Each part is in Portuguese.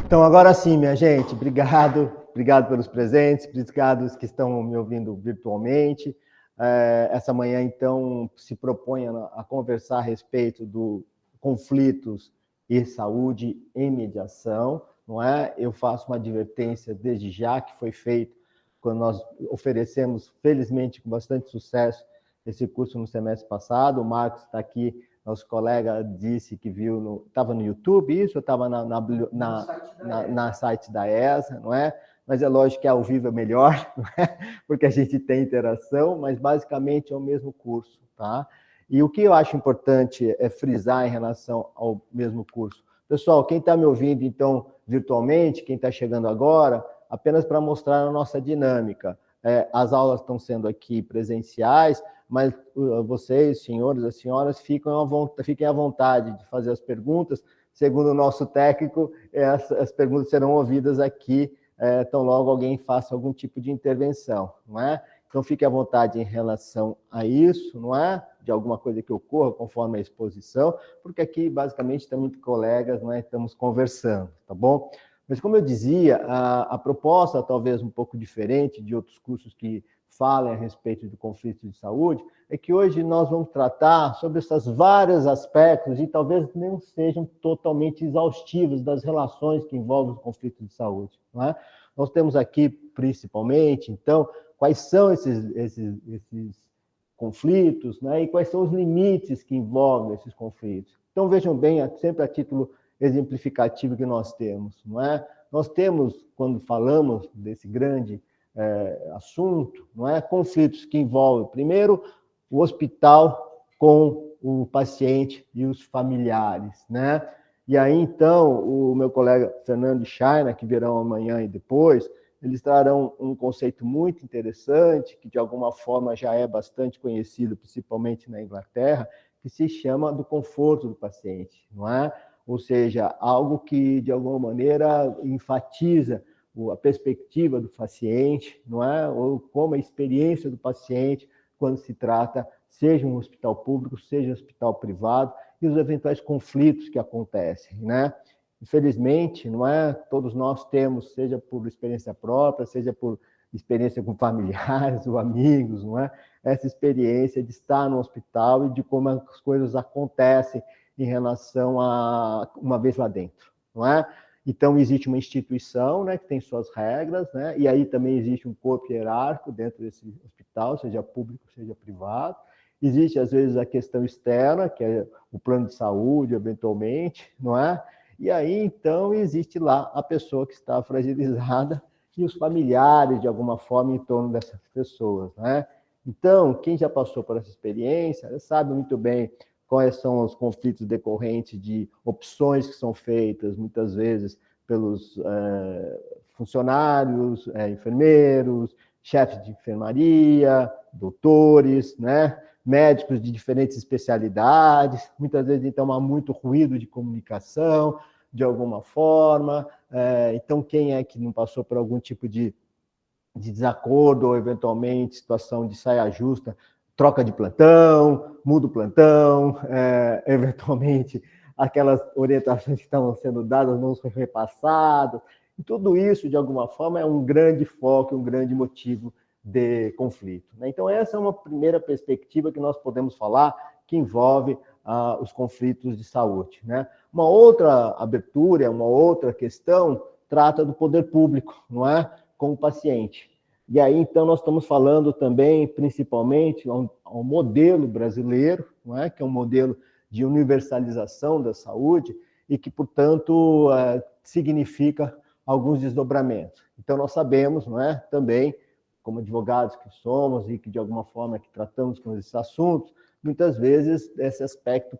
Então, agora sim, minha gente, obrigado pelos presentes, obrigado que estão me ouvindo virtualmente. Essa manhã, então, se propõe a conversar a respeito do conflitos e saúde em mediação, não é? Eu faço uma advertência desde já, que foi feito quando nós oferecemos, felizmente, com bastante sucesso, esse curso no semestre passado. O Marcos está aqui, nosso colega, disse que viu, estava no YouTube, isso, estava na site da ESA, não é? Mas é lógico que ao vivo é melhor, não é? Porque a gente tem interação, mas basicamente é o mesmo curso, tá? E o que eu acho importante é frisar em relação ao mesmo curso. Pessoal, quem está me ouvindo, então, virtualmente, quem está chegando agora, apenas para mostrar a nossa dinâmica. As aulas estão sendo aqui presenciais, mas vocês, senhores e senhoras, fiquem à vontade de fazer as perguntas. Segundo o nosso técnico, as perguntas serão ouvidas aqui, tão logo alguém faça algum tipo de intervenção, não é? Então, fique à vontade em relação a isso, não é? De alguma coisa que ocorra conforme a exposição, porque aqui, basicamente, também colegas, não é? Estamos conversando, tá bom? Mas, como eu dizia, a proposta, talvez um pouco diferente de outros cursos que falem a respeito do conflito de saúde, é que hoje nós vamos tratar sobre esses vários aspectos e talvez não sejam totalmente exaustivos das relações que envolvem o conflito de saúde, não é? Nós temos aqui, principalmente, então, quais são esses conflitos, né? E quais são os limites que envolvem esses conflitos. Então, vejam bem, sempre a título exemplificativo que nós temos, não é? Nós temos, quando falamos desse grande assunto, não é? Conflitos que envolvem, primeiro, o hospital com o paciente e os familiares, né? E aí, então, o meu colega Fernando e China, que virão amanhã e depois, eles trarão um conceito muito interessante, que de alguma forma já é bastante conhecido, principalmente na Inglaterra, que se chama do conforto do paciente, não é? Ou seja, algo que de alguma maneira enfatiza a perspectiva do paciente, não é? Ou como a experiência do paciente quando se trata, seja um hospital público, seja um hospital privado, e os eventuais conflitos que acontecem, né? Infelizmente, não é? Todos nós temos, seja por experiência própria, seja por experiência com familiares ou amigos, não é? Essa experiência de estar no hospital e de como as coisas acontecem em relação a uma vez lá dentro, não é? Então, existe uma instituição, né, que tem suas regras, né? E aí também existe um corpo hierárquico dentro desse hospital, seja público, seja privado. Existe, às vezes, a questão externa, que é o plano de saúde, eventualmente, não é? E aí, então, existe lá a pessoa que está fragilizada e os familiares, de alguma forma, em torno dessas pessoas, né? Então, quem já passou por essa experiência sabe muito bem quais são os conflitos decorrentes de opções que são feitas, muitas vezes, pelos funcionários, enfermeiros, chefes de enfermaria, doutores, né? Médicos de diferentes especialidades, muitas vezes, então, há muito ruído de comunicação, de alguma forma. Então, quem é que não passou por algum tipo de desacordo ou, eventualmente, situação de saia justa, troca de plantão, muda o plantão, eventualmente, aquelas orientações que estavam sendo dadas não são repassadas. E tudo isso, de alguma forma, é um grande foco, um grande motivo de conflito, né? Então, essa é uma primeira perspectiva que nós podemos falar que envolve os conflitos de saúde, né? Uma outra abertura, uma outra questão trata do poder público, não é? Com o paciente. E aí, então, nós estamos falando também, principalmente, ao modelo brasileiro, não é? Que é um modelo de universalização da saúde e que, portanto, significa alguns desdobramentos. Então, nós sabemos, não é? Também, como advogados que somos e que, de alguma forma, que tratamos com esses assuntos, muitas vezes, esse aspecto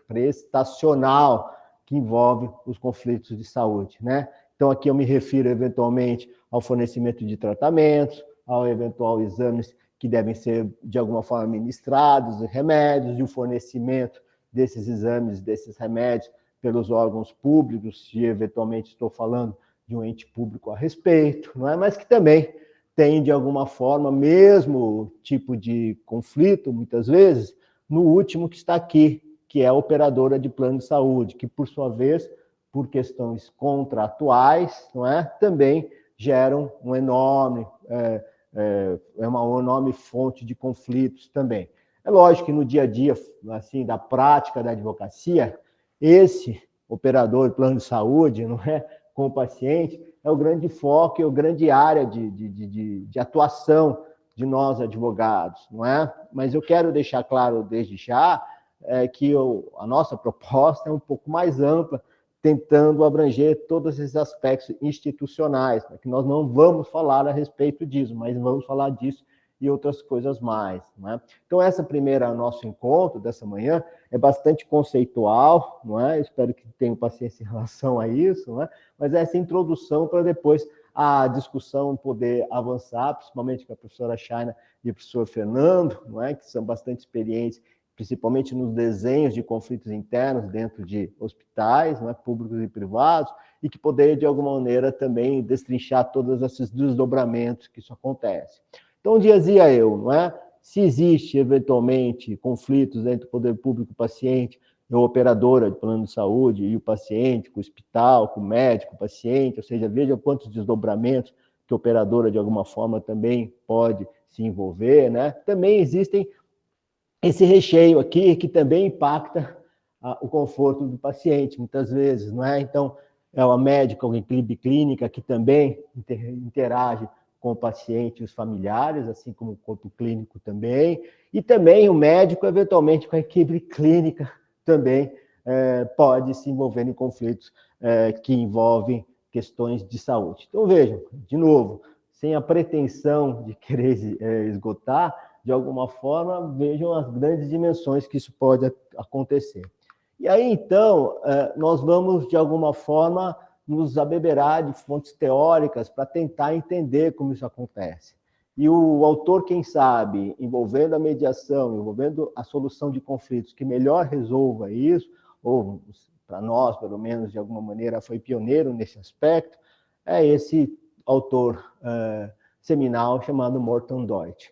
prestacional que envolve os conflitos de saúde, né? Então, aqui eu me refiro, eventualmente, ao fornecimento de tratamentos, ao eventual exames que devem ser, de alguma forma, ministrados, remédios, e o fornecimento desses exames, desses remédios, pelos órgãos públicos, se eventualmente estou falando de um ente público a respeito, não é? Mas que também tem, de alguma forma, mesmo tipo de conflito, muitas vezes, no último que está aqui, que é a operadora de plano de saúde, que, por sua vez, por questões contratuais, não é? Também geram uma enorme fonte de conflitos também. É lógico que no dia a dia, assim, da prática da advocacia, esse operador de plano de saúde, não é, com o paciente, é o grande foco e a grande área de atuação de nós advogados, não é? Mas eu quero deixar claro desde já que a nossa proposta é um pouco mais ampla, tentando abranger todos esses aspectos institucionais, né? Que nós não vamos falar a respeito disso, mas vamos falar disso e outras coisas mais, né? Então, essa primeira nosso encontro dessa manhã é bastante conceitual, não é? Espero que tenham paciência em relação a isso, não é? Mas essa introdução para depois a discussão poder avançar, principalmente com a professora Shaina e o professor Fernando, não é? Que são bastante experientes, principalmente nos desenhos de conflitos internos dentro de hospitais, não é? Públicos e privados, e que poder, de alguma maneira, também destrinchar todos esses desdobramentos que isso acontece. Então, dizia eu, não é? Se existe, eventualmente, conflitos entre o poder público e o paciente, a operadora de plano de saúde e o paciente, com o hospital, com o médico, o paciente, ou seja, veja quantos desdobramentos que a operadora, de alguma forma, também pode se envolver, né? Também existem esse recheio aqui que também impacta o conforto do paciente, muitas vezes, não é? Então, é uma médica, uma equipe clínica que também interage com o paciente e os familiares, assim como o corpo clínico também, e também o médico, eventualmente, com a equipe clínica também pode se envolver em conflitos que envolvem questões de saúde. Então, vejam, de novo, sem a pretensão de querer esgotar, de alguma forma, vejam as grandes dimensões que isso pode acontecer. E aí, então, nós vamos, de alguma forma, nos abeberar de fontes teóricas para tentar entender como isso acontece. E o autor, quem sabe, envolvendo a mediação, envolvendo a solução de conflitos, que melhor resolva isso, ou para nós, pelo menos, de alguma maneira, foi pioneiro nesse aspecto, é esse autor seminal chamado Morton Deutsch.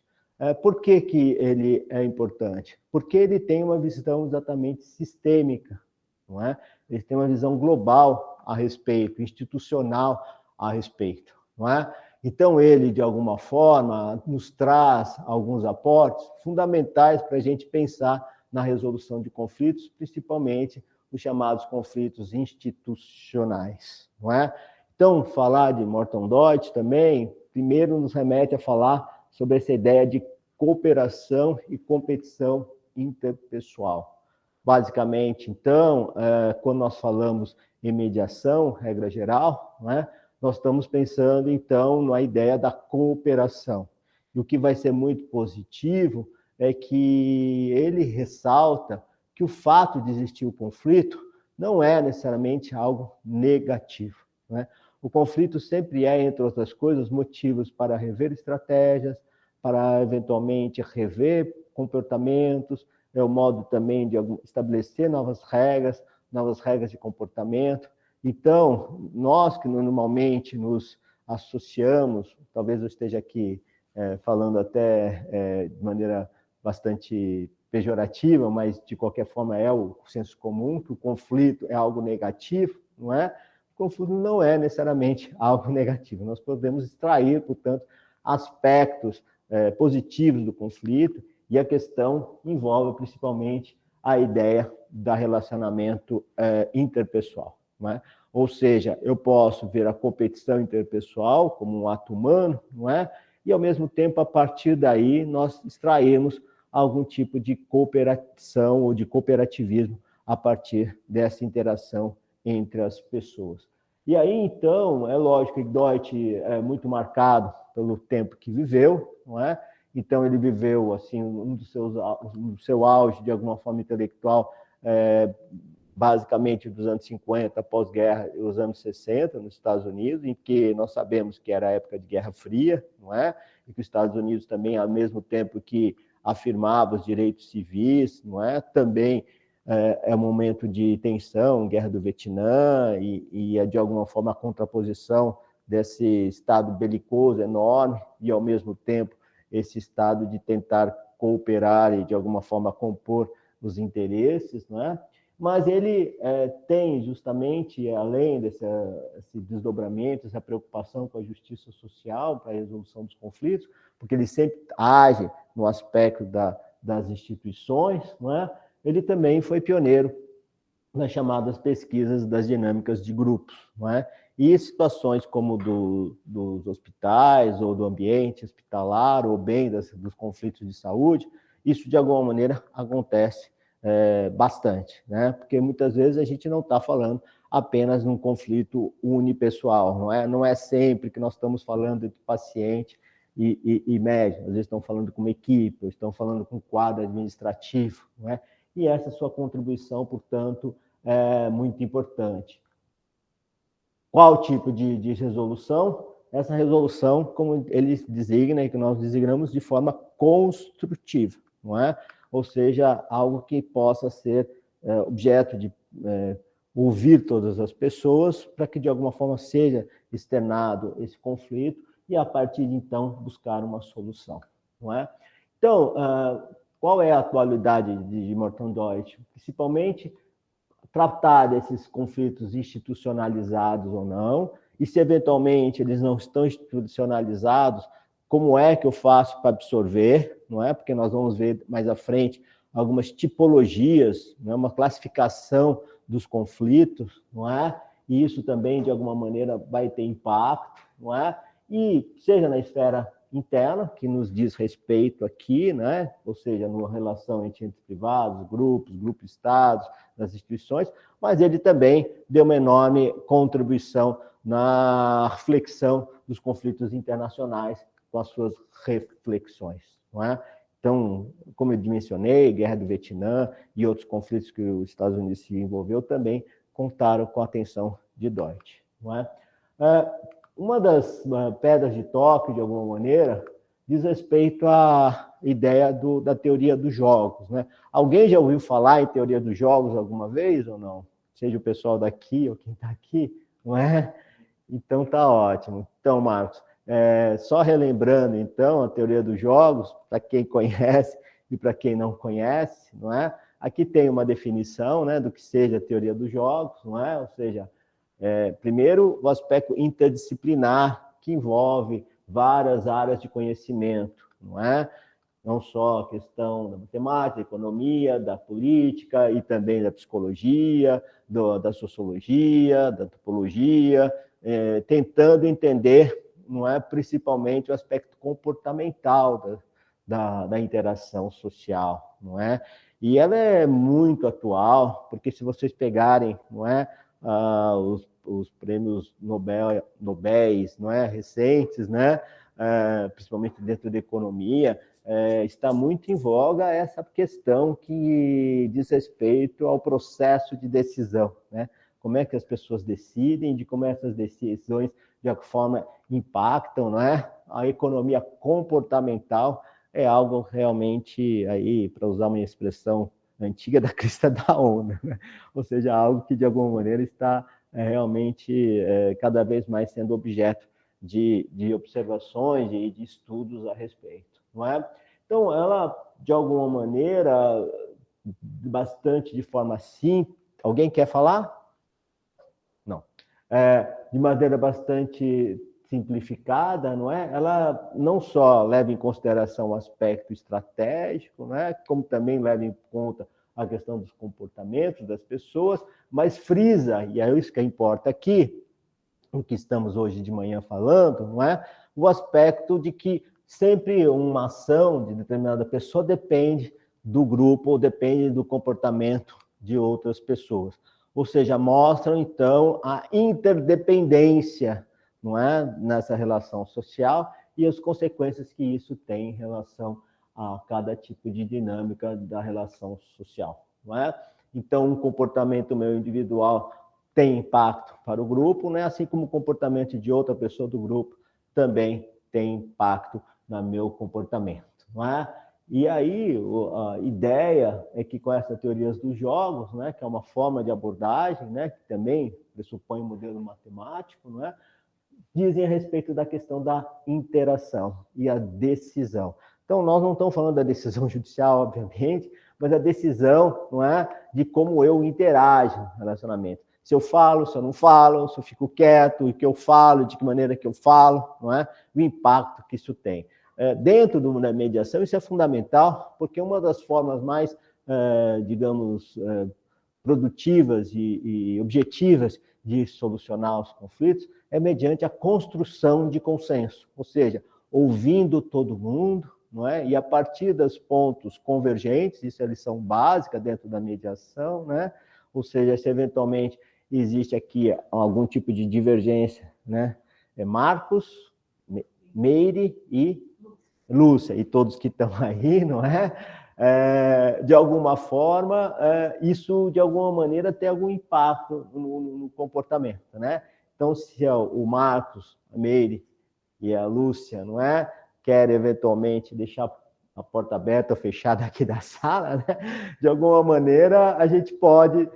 Por que ele é importante? Porque ele tem uma visão exatamente sistêmica, não é? Ele tem uma visão global a respeito, institucional a respeito, não é? Então, ele, de alguma forma, nos traz alguns aportes fundamentais para a gente pensar na resolução de conflitos, principalmente os chamados conflitos institucionais, não é? Então, falar de Morton Deutsch também, primeiro nos remete a falar sobre essa ideia de cooperação e competição interpessoal. Basicamente, então, quando nós falamos em mediação, regra geral, né, nós estamos pensando, então, na ideia da cooperação. E o que vai ser muito positivo é que ele ressalta que o fato de existir o conflito não é necessariamente algo negativo, né? O conflito sempre é, entre outras coisas, motivos para rever estratégias, para eventualmente rever comportamentos, é o modo também de estabelecer novas regras de comportamento. Então, nós que normalmente nos associamos, talvez eu esteja aqui falando até de maneira bastante pejorativa, mas de qualquer forma é o senso comum, que o conflito é algo negativo, não é? O conflito não é necessariamente algo negativo. Nós podemos extrair, portanto, aspectos positivos do conflito, e a questão envolve principalmente a ideia do relacionamento interpessoal, não é? Ou seja, eu posso ver a competição interpessoal como um ato humano, não é? E, ao mesmo tempo, a partir daí, nós extraímos algum tipo de cooperação ou de cooperativismo a partir dessa interação entre as pessoas. E aí, então, é lógico que Deutsch é muito marcado pelo tempo que viveu, não é? Então, ele viveu, assim, no seu auge, de alguma forma, intelectual, basicamente dos anos 50, pós-guerra, e os anos 60, nos Estados Unidos, em que nós sabemos que era a época de Guerra Fria, não é? E que os Estados Unidos também, ao mesmo tempo que afirmava os direitos civis, não é? Também é um momento de tensão, Guerra do Vietnã, e de alguma forma a contraposição desse estado belicoso enorme e, ao mesmo tempo, esse estado de tentar cooperar e, de alguma forma, compor os interesses, não é? mas ele tem justamente, além desse desdobramento, essa preocupação com a justiça social para a resolução dos conflitos, porque ele sempre age no aspecto das instituições, não é? Ele também foi pioneiro nas chamadas pesquisas das dinâmicas de grupos, não é? E situações como dos hospitais ou do ambiente hospitalar ou bem dos conflitos de saúde, isso de alguma maneira acontece bastante, né? Porque muitas vezes a gente não está falando apenas num conflito unipessoal, não é? Não é sempre que nós estamos falando de paciente e médico, às vezes estão falando com uma equipe, ou estão falando com um quadro administrativo, não é? E essa sua contribuição, portanto, é muito importante. Qual tipo de resolução? Essa resolução, como ele designa e que nós designamos de forma construtiva, não é? Ou seja, algo que possa ser objeto de ouvir todas as pessoas para que de alguma forma seja externado esse conflito e a partir de então buscar uma solução, não é? Então, qual é a atualidade de Morton Deutsch? Principalmente tratar desses conflitos institucionalizados ou não, e se eventualmente eles não estão institucionalizados, como é que eu faço para absorver, não é? Porque nós vamos ver mais à frente algumas tipologias, não é? Uma classificação dos conflitos, não é? E isso também, de alguma maneira, vai ter impacto, não é? E seja na esfera interna, que nos diz respeito aqui, né? Ou seja, numa relação entre entes privados, grupos-estados, das instituições, mas ele também deu uma enorme contribuição na reflexão dos conflitos internacionais com as suas reflexões, não é? Então, como eu mencionei, Guerra do Vietnã e outros conflitos que os Estados Unidos se envolveu também contaram com a atenção de Deutsch, não é? Uma das pedras de toque, de alguma maneira, diz respeito à ideia da teoria dos jogos, né? Alguém já ouviu falar em teoria dos jogos alguma vez ou não? Seja o pessoal daqui ou quem está aqui, não é? Então tá ótimo. Então, Marcos, só relembrando então a teoria dos jogos, para quem conhece e para quem não conhece, não é? Aqui tem uma definição, né, do que seja a teoria dos jogos, não é? Ou seja, primeiro o aspecto interdisciplinar que envolve várias áreas de conhecimento, não é? Não só a questão da matemática, da economia, da política e também da psicologia, da sociologia, da antropologia, tentando entender, não é, principalmente o aspecto comportamental da interação social, não é? E ela é muito atual, porque se vocês pegarem, não é, os prêmios Nobéis, não é, recentes, né, principalmente dentro da economia, está muito em voga essa questão que diz respeito ao processo de decisão, né? Como é que as pessoas decidem, de como essas decisões de alguma forma impactam, não é? A economia comportamental é algo realmente aí, para usar uma expressão antiga, da crista da onda, né? Ou seja, algo que de alguma maneira está realmente cada vez mais sendo objeto de observações e de estudos a respeito, não é? Então, ela, de alguma maneira, bastante de forma simples. Alguém quer falar? Não. De maneira bastante simplificada, não é? Ela não só leva em consideração o aspecto estratégico, não é? Como também leva em conta a questão dos comportamentos das pessoas, mas frisa, e é isso que importa aqui, o que estamos hoje de manhã falando, não é? O aspecto de que sempre uma ação de determinada pessoa depende do grupo ou depende do comportamento de outras pessoas. Ou seja, mostram, então, a interdependência, não é, nessa relação social e as consequências que isso tem em relação a cada tipo de dinâmica da relação social, não é? Então, um comportamento meu individual tem impacto para o grupo, né? Assim como o comportamento de outra pessoa do grupo também tem impacto no meu comportamento, não é? E aí, a ideia é que com essas teorias dos jogos, né, que é uma forma de abordagem, né, que também pressupõe um modelo matemático, não é, dizem a respeito da questão da interação e a decisão. Então, nós não estamos falando da decisão judicial, obviamente, mas a decisão, não é, de como eu interajo no relacionamento. Se eu falo, se eu não falo, se eu fico quieto, o que eu falo, de que maneira que eu falo, não é? O impacto que isso tem. Dentro da mediação, isso é fundamental, porque uma das formas mais, digamos, produtivas e objetivas de solucionar os conflitos é mediante a construção de consenso, ou seja, ouvindo todo mundo, não é? E a partir dos pontos convergentes, isso é a lição básica dentro da mediação, né? Ou seja, se eventualmente existe aqui algum tipo de divergência, né? Marcos, Meire e Lúcia, e todos que estão aí, não é? De alguma forma, isso de alguma maneira tem algum impacto no comportamento, né? Então, se o Marcos, a Meire e a Lúcia, não é? Quer eventualmente deixar a porta aberta ou fechada aqui da sala, né? De alguma maneira a gente pode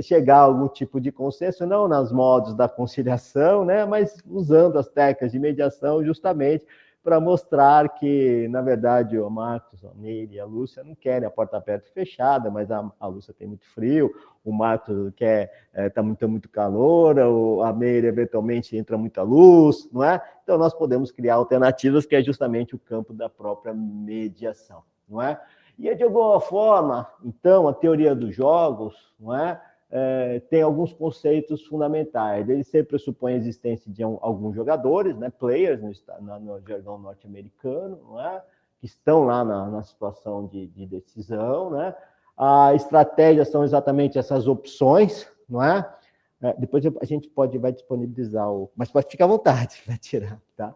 chegar a algum tipo de consenso, não nos modos da conciliação, né? Mas usando as técnicas de mediação justamente para mostrar que, na verdade, o Marcos, a Neide e a Lúcia não querem a porta aberta e fechada, mas a Lúcia tem muito frio, o Marcos quer, está muito calor, a Neide eventualmente entra muita luz, não é? Então, nós podemos criar alternativas, que é justamente o campo da própria mediação, não é? E, de alguma forma, então, a teoria dos jogos, não é? Tem alguns conceitos fundamentais. Ele sempre pressupõe a existência de alguns jogadores, né, players, no jargão norte-americano, não é? Que estão lá na situação de decisão. Né? A estratégia são exatamente essas opções, não é? Depois a gente vai disponibilizar, mas pode ficar à vontade para tirar, tá?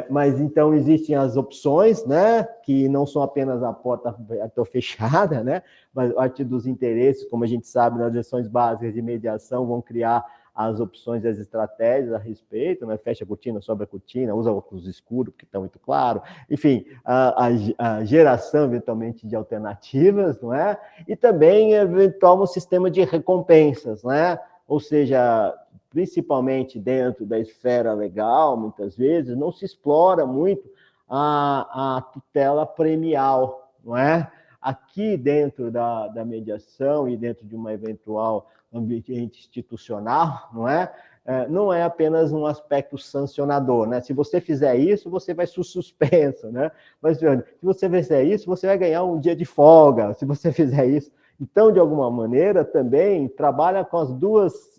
Mas então existem as opções, né, que não são apenas a porta fechada, né, mas a partir dos interesses, como a gente sabe, nas lições básicas de mediação, vão criar as opções e as estratégias a respeito, né, fecha a cortina, sobe a cortina, usa óculos escuros, porque está muito claro, enfim, a geração, eventualmente, de alternativas, não é? E também, eventual, um sistema de recompensas, né? Ou seja, principalmente dentro da esfera legal, muitas vezes, não se explora muito a tutela premial, não é? Aqui dentro da mediação e dentro de uma eventual ambiente institucional, não é? Não é apenas um aspecto sancionador, né? Se você fizer isso, você vai ser suspenso, né? Mas, se você fizer isso, você vai ganhar um dia de folga, se você fizer isso. Então, de alguma maneira, também trabalha com as duas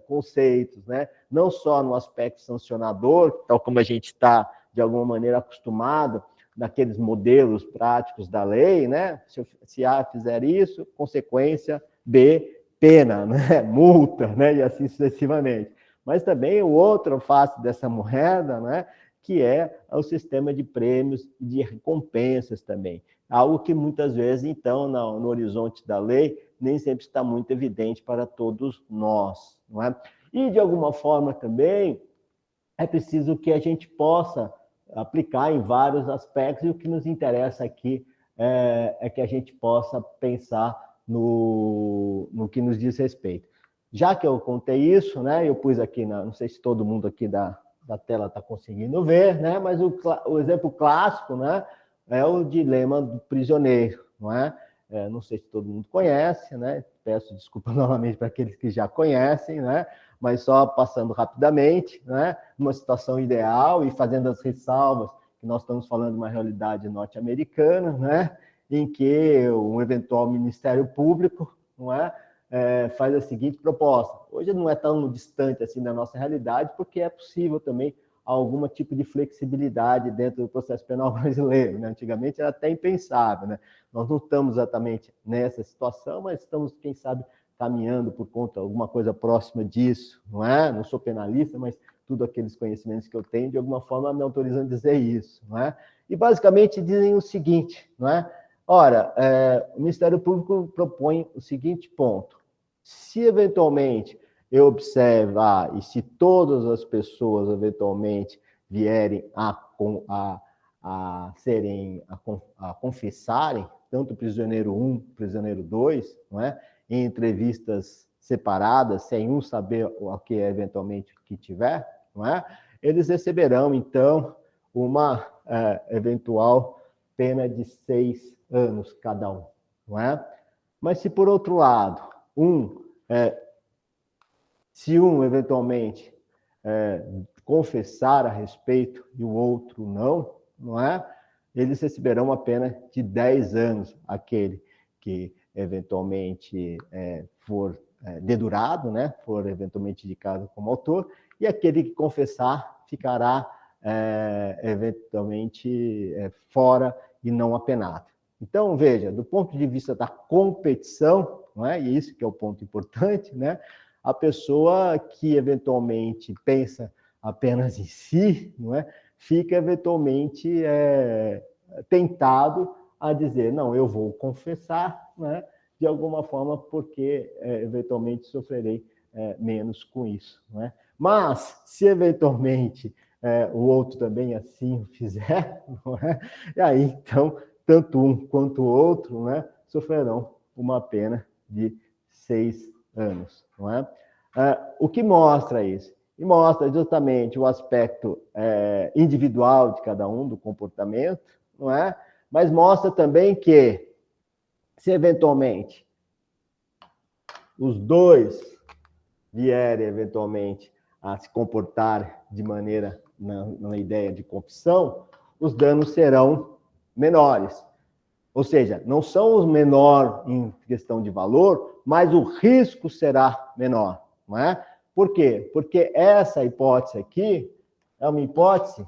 conceitos, né? Não só no aspecto sancionador, tal como a gente está, de alguma maneira, acostumado naqueles modelos práticos da lei, né? Se A fizer isso, consequência B, pena, né? Multa, né? E assim sucessivamente. Mas também o outro face dessa moeda, né? Que é o sistema de prêmios e de recompensas também. Algo que muitas vezes, então, no horizonte da lei, nem sempre está muito evidente para todos nós, não é? E, de alguma forma, também, é preciso que a gente possa aplicar em vários aspectos, e o que nos interessa aqui é que a gente possa pensar no que nos diz respeito. Já que eu contei isso, né, eu pus aqui, não sei se todo mundo aqui da tela está conseguindo ver, né, mas o exemplo clássico, né, é o dilema do prisioneiro, não é? Não sei se todo mundo conhece, né? Peço desculpa novamente para aqueles que já conhecem, né? Mas só passando rapidamente, né? Numa situação ideal e fazendo as ressalvas que nós estamos falando de uma realidade norte-americana, né? Em que um eventual Ministério Público, não é? Faz a seguinte proposta. Hoje não é tão distante assim da nossa realidade, porque é possível também algum tipo de flexibilidade dentro do processo penal brasileiro, né? Antigamente era até impensável, né? Nós não estamos exatamente nessa situação, mas estamos, quem sabe, caminhando por conta de alguma coisa próxima disso, não é? Não sou penalista, mas tudo aqueles conhecimentos que eu tenho, de alguma forma, me autorizam a dizer isso, não é? E, basicamente, dizem o seguinte, não é? Ora, o Ministério Público propõe o seguinte ponto. Se, eventualmente, eu observar, e se todas as pessoas, eventualmente, vierem a confessarem, tanto o prisioneiro 1, prisioneiro 2, não é? Em entrevistas separadas, sem um saber o que é eventualmente que tiver, não é? Eles receberão, então, uma eventual pena de 6 anos cada um, não é? Mas se, por outro lado, se um eventualmente confessar a respeito e o outro não é? Eles receberão uma pena de 10 anos, aquele que eventualmente for dedurado, né? For eventualmente indicado como autor, e aquele que confessar ficará eventualmente fora e não apenado. Então, veja, do ponto de vista da competição, não é? E isso que é o ponto importante, né? A pessoa que eventualmente pensa apenas em si, não é? Fica eventualmente tentado a dizer, não, eu vou confessar, né? De alguma forma, porque eventualmente sofrerei menos com isso, não é? Mas, se eventualmente o outro também assim o fizer, não é? E aí, então, tanto um quanto o outro, né, sofrerão uma pena de 6 anos, não é? O que mostra isso? E mostra justamente o aspecto individual de cada um, do comportamento, não é? Mas mostra também que, se eventualmente os dois vierem eventualmente a se comportar de maneira na ideia de corrupção, os danos serão menores. Ou seja, não são os menor em questão de valor, mas o risco será menor, não é? Por quê? Porque essa hipótese aqui é uma hipótese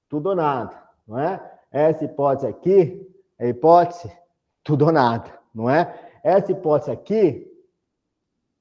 tudo ou nada, não é? Essa hipótese aqui é a hipótese tudo ou nada, não é? Essa hipótese aqui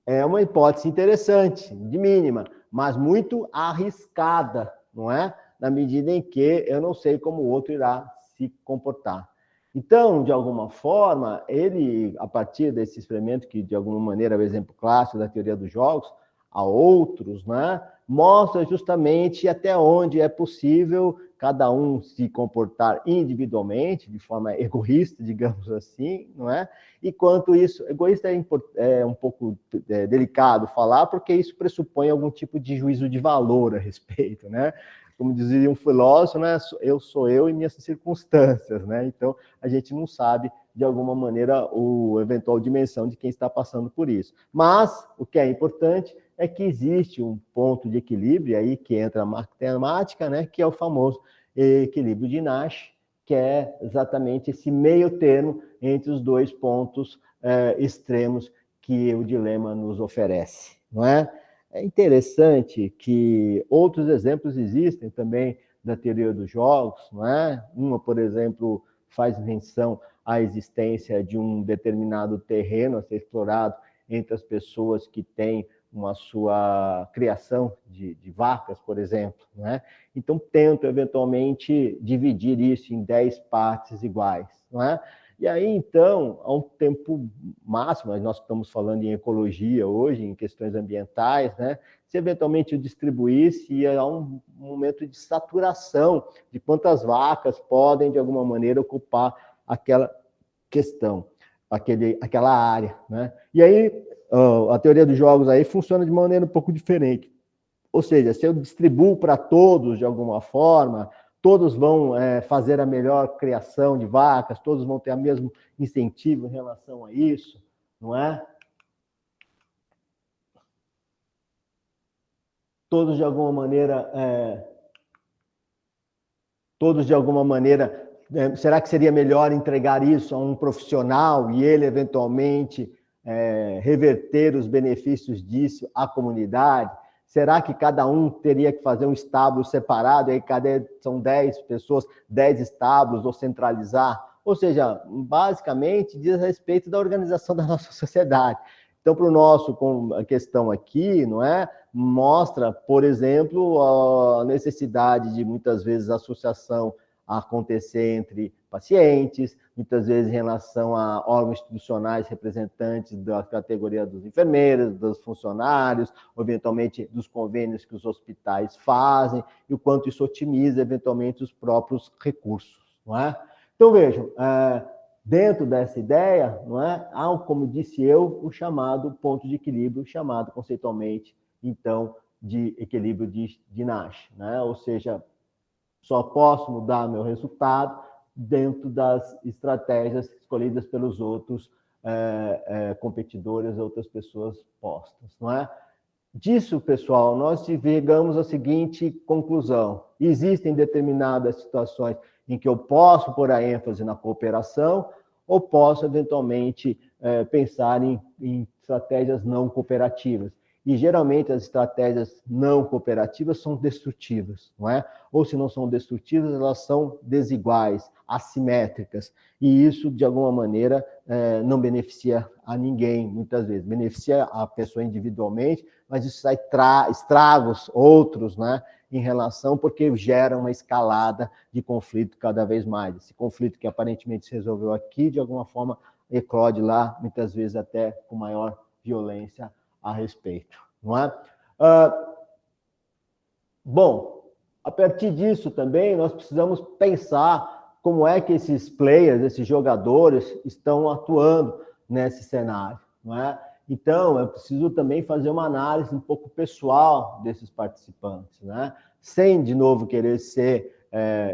é uma hipótese interessante, de mínima, mas muito arriscada, não é? Na medida em que eu não sei como o outro irá se comportar. Então, de alguma forma, ele, a partir desse experimento, que de alguma maneira é o exemplo clássico da teoria dos jogos, a outros, né, mostra justamente até onde é possível cada um se comportar individualmente, de forma egoísta, digamos assim, não é? E quanto isso, egoísta é um pouco delicado falar, porque isso pressupõe algum tipo de juízo de valor a respeito, né? Como dizia um filósofo, né? Eu sou eu e minhas circunstâncias, né? Então, a gente não sabe, de alguma maneira, o eventual dimensão de quem está passando por isso. Mas, o que é importante é que existe um ponto de equilíbrio, aí que entra a matemática, né? Que é o famoso equilíbrio de Nash, que é exatamente esse meio termo entre os dois pontos extremos que o dilema nos oferece, não é? É interessante que outros exemplos existem também da teoria dos jogos, não é? Uma, por exemplo, faz menção à existência de um determinado terreno a ser explorado entre as pessoas que têm uma sua criação de vacas, por exemplo, não é? Então, tento eventualmente dividir isso em 10 partes iguais, não é? E aí, então, há um tempo máximo, nós estamos falando em ecologia hoje, em questões ambientais, né? Se eventualmente eu distribuísse, ia há um momento de saturação de quantas vacas podem, de alguma maneira, ocupar aquela questão, aquela área, né? E aí, a teoria dos jogos aí funciona de maneira um pouco diferente. Ou seja, se eu distribuo para todos de alguma forma, todos vão fazer a melhor criação de vacas, todos vão ter o mesmo incentivo em relação a isso, não é? Todos de alguma maneira, será que seria melhor entregar isso a um profissional e ele eventualmente reverter os benefícios disso à comunidade? Será que cada um teria que fazer um estábulo separado, e aí são 10 pessoas, 10 estábulos, ou centralizar? Ou seja, basicamente diz respeito da organização da nossa sociedade. Então, para o nosso, com a questão aqui, não é? Mostra, por exemplo, a necessidade de, muitas vezes, associação acontecer entre pacientes, muitas vezes em relação a órgãos institucionais representantes da categoria dos enfermeiros, dos funcionários, ou eventualmente dos convênios que os hospitais fazem, e o quanto isso otimiza, eventualmente, os próprios recursos, não é? Então, vejam, dentro dessa ideia, não é? Há, como disse eu, o chamado ponto de equilíbrio, chamado conceitualmente, então, de equilíbrio de Nash, né? Ou seja, só posso mudar meu resultado dentro das estratégias escolhidas pelos outros competidores, outras pessoas postas, não é? Disso, pessoal, nós chegamos à seguinte conclusão: existem determinadas situações em que eu posso pôr a ênfase na cooperação ou posso, eventualmente, pensar em estratégias não cooperativas. E, geralmente, as estratégias não cooperativas são destrutivas, não é? Ou, se não são destrutivas, elas são desiguais, assimétricas. E isso, de alguma maneira, não beneficia a ninguém, muitas vezes. Beneficia a pessoa individualmente, mas isso sai estragos outros, né, em relação, porque gera uma escalada de conflito cada vez mais. Esse conflito que aparentemente se resolveu aqui, de alguma forma, eclode lá, muitas vezes até com maior violência a respeito, não é? Bom, a partir disso também nós precisamos pensar como é que esses players, esses jogadores, estão atuando nesse cenário, não é? Então, eu preciso também fazer uma análise um pouco pessoal desses participantes, né? Sem, de novo, querer ser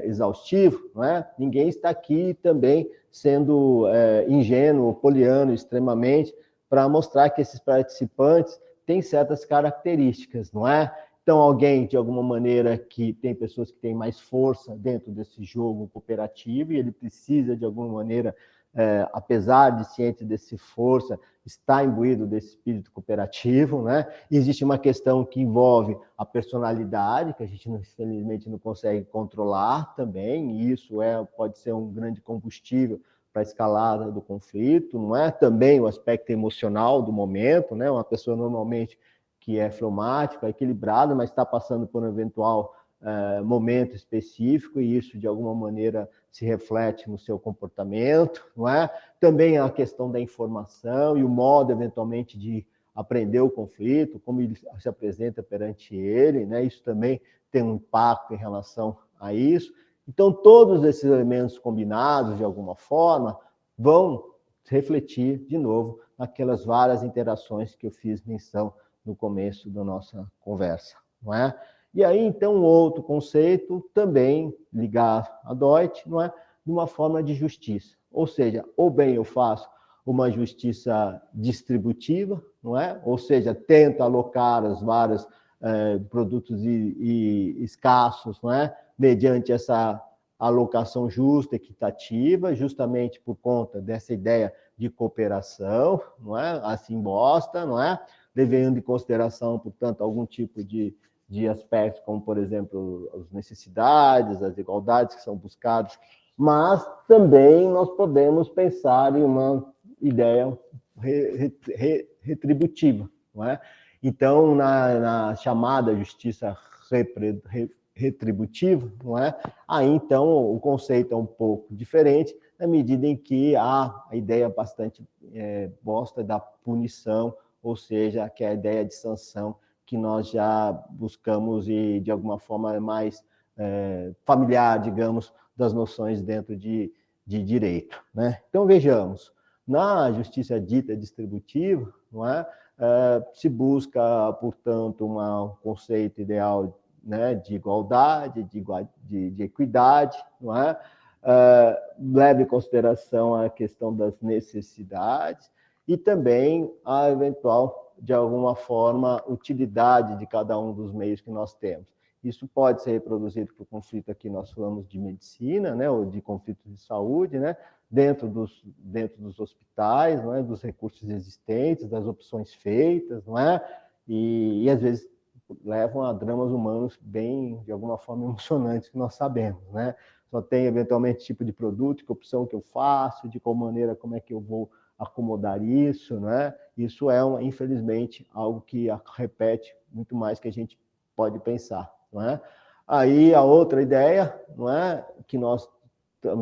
exaustivo, não é? Ninguém está aqui também sendo ingênuo, poliano, extremamente, para mostrar que esses participantes têm certas características, não é? Então, alguém, de alguma maneira, que tem pessoas que têm mais força dentro desse jogo cooperativo e ele precisa, de alguma maneira, apesar de ciente desse força, está imbuído desse espírito cooperativo, né? Existe uma questão que envolve a personalidade, que a gente, infelizmente, não consegue controlar também, e isso pode ser um grande combustível para a escalada do conflito, não é? Também o aspecto emocional do momento, né? Uma pessoa normalmente que é fleumática, equilibrada, mas está passando por um eventual momento específico, e isso, de alguma maneira, se reflete no seu comportamento, não é? Também a questão da informação e o modo, eventualmente, de aprender o conflito, como ele se apresenta perante ele, né? Isso também tem um impacto em relação a isso. Então, todos esses elementos combinados, de alguma forma, vão refletir, de novo, naquelas várias interações que eu fiz menção no começo da nossa conversa, não é? E aí, então, outro conceito também ligado a Deutsch, não é? De uma forma de justiça. Ou seja, ou bem eu faço uma justiça distributiva, não é? Ou seja, tento alocar os vários produtos escassos, não é? Mediante essa alocação justa, equitativa, justamente por conta dessa ideia de cooperação, não é? Assim bosta, não é? Levando em consideração, portanto, algum tipo de aspectos, como, por exemplo, as necessidades, as igualdades que são buscadas, mas também nós podemos pensar em uma ideia retributiva, não é? Então, na chamada justiça retributiva, não é? Aí, então, o conceito é um pouco diferente, na medida em que há a ideia bastante bosta da punição, ou seja, que é a ideia de sanção que nós já buscamos e, de alguma forma, é mais familiar, digamos, das noções dentro de direito, né? Então, vejamos, na justiça dita distributiva, não é? Se busca, portanto, um conceito ideal, né, de igualdade, de equidade, não é? Leva em consideração a questão das necessidades e também a eventual, de alguma forma, utilidade de cada um dos meios que nós temos. Isso pode ser reproduzido por conflito, aqui nós falamos de medicina, né, ou de conflitos de saúde, né, dentro dos hospitais, não é, dos recursos existentes, das opções feitas, não é, e às vezes levam a dramas humanos bem, de alguma forma, emocionantes, que nós sabemos, né? Só tem, eventualmente, tipo de produto, que opção que eu faço, de qual maneira, como é que eu vou acomodar isso, né? Isso é, infelizmente, algo que repete muito mais que a gente pode pensar, não é? Aí, a outra ideia, não é, que nós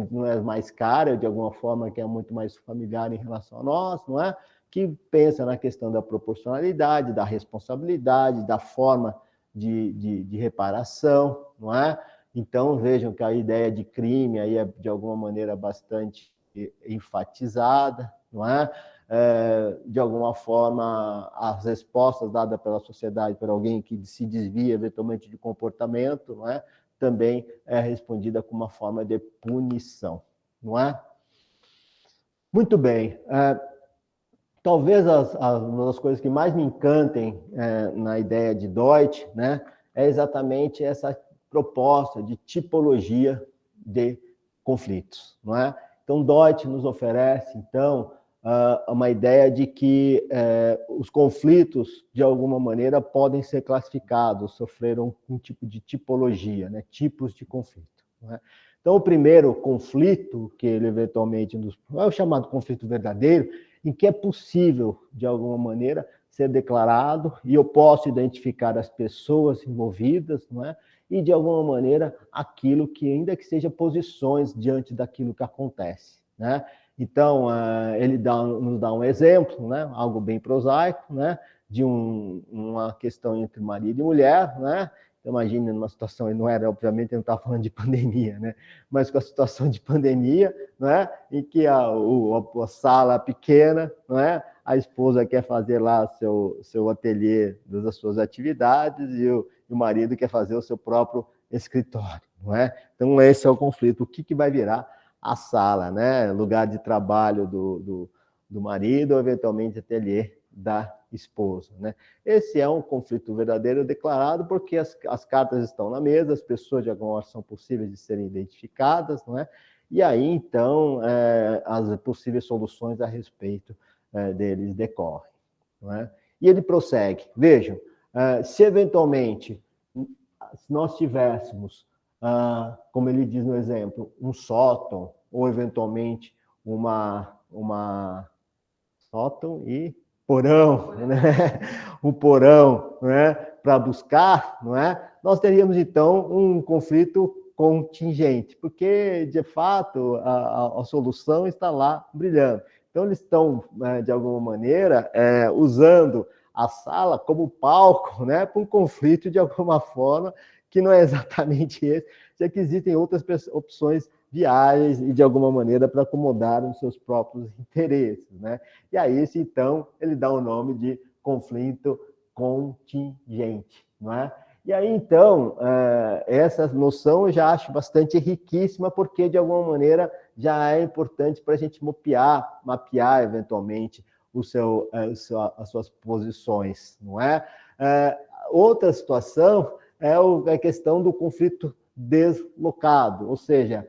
não é mais cara, de alguma forma, que é muito mais familiar em relação a nós, não é? Que pensa na questão da proporcionalidade, da responsabilidade, da forma de reparação, não é? Então, vejam que a ideia de crime aí é, de alguma maneira, bastante enfatizada, não é? De alguma forma, as respostas dadas pela sociedade por alguém que se desvia eventualmente de comportamento, não é? também é respondida com uma forma de punição, não é? Muito bem. Talvez uma das coisas que mais me encantem na ideia de Deutsch, né, é exatamente essa proposta de tipologia de conflitos, não é? Então, Deutsch nos oferece, então, uma ideia de que os conflitos, de alguma maneira, podem ser classificados, sofreram um tipo de tipologia, né? Tipos de conflito. Não é? Então, o primeiro conflito, que ele eventualmente é o chamado conflito verdadeiro, em que é possível, de alguma maneira, ser declarado, e eu posso identificar as pessoas envolvidas, não é? E, de alguma maneira, aquilo que, ainda que seja posições diante daquilo que acontece, né? Então, ele nos dá um exemplo, né? Algo bem prosaico, né? De uma questão entre marido e mulher, né? Imagine numa situação, não era, obviamente, não estava falando de pandemia, né? Mas com a situação de pandemia, né? Em que a sala pequena, né? A esposa quer fazer lá seu ateliê das suas atividades e o marido quer fazer o seu próprio escritório, não é? Então, esse é o conflito. O que vai virar a sala, né? Lugar de trabalho do marido ou, eventualmente, ateliê da esposa, né? Esse é um conflito verdadeiro declarado porque as cartas estão na mesa, as pessoas de alguma forma são possíveis de serem identificadas, não é? E aí, então, as possíveis soluções a respeito deles decorrem, não é? E ele prossegue. Vejam, se eventualmente se nós tivéssemos, como ele diz no exemplo, um sótão, ou eventualmente uma sótão e porão, né? Um porão, né? Para buscar, não é? Nós teríamos então um conflito contingente, porque de fato a solução está lá brilhando. Então eles estão de alguma maneira usando a sala como palco, né? Para um conflito de alguma forma que não é exatamente esse, já que existem outras opções viáveis e de alguma maneira para acomodar os seus próprios interesses, né? E a esse, então, ele dá o nome de conflito contingente, não é? E aí, então, essa noção eu já acho bastante riquíssima, porque, de alguma maneira, já é importante para a gente mapear, eventualmente, as suas posições, não é? Outra situação é a questão do conflito deslocado, ou seja,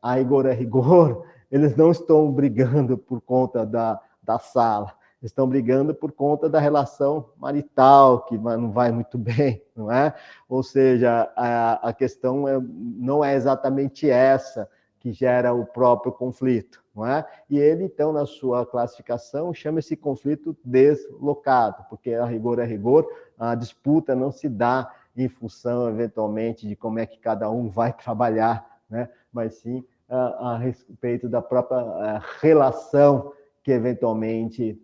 a rigor, eles não estão brigando por conta da sala, estão brigando por conta da relação marital, que não vai muito bem, não é? Ou seja, a questão não é exatamente essa que gera o próprio conflito, não é? E ele, então, na sua classificação, chama esse conflito deslocado, porque a rigor, a disputa não se dá em função, eventualmente, de como é que cada um vai trabalhar, né? Mas sim a respeito da própria relação que, eventualmente,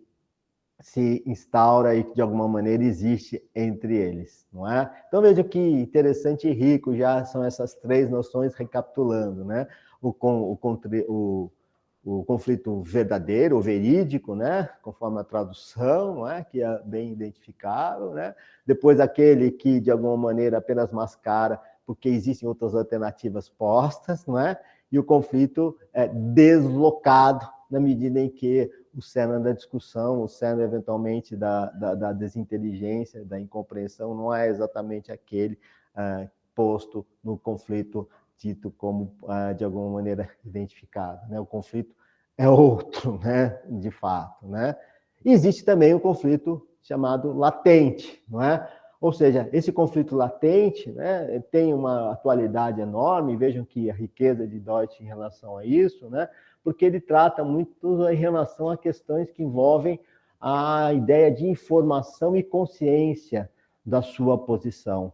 se instaura e que, de alguma maneira, existe entre eles, não é? Então, veja que interessante e rico já são essas três noções, recapitulando, né? O conflito verdadeiro, o verídico, né? Conforme a tradução, não é? Que é bem identificável, né? Depois, aquele que, de alguma maneira, apenas mascara, porque existem outras alternativas postas, não é? E o conflito é deslocado, na medida em que o cerne da discussão, o cerne, eventualmente, da desinteligência, da incompreensão, não é exatamente aquele posto no conflito dito como, de alguma maneira, identificado, né? O conflito é outro, né? De fato, né? E existe também o conflito chamado latente, não é? Ou seja, esse conflito latente, né, tem uma atualidade enorme, vejam que a riqueza de Deutsch em relação a isso, né? Porque ele trata muito em relação a questões que envolvem a ideia de informação e consciência da sua posição.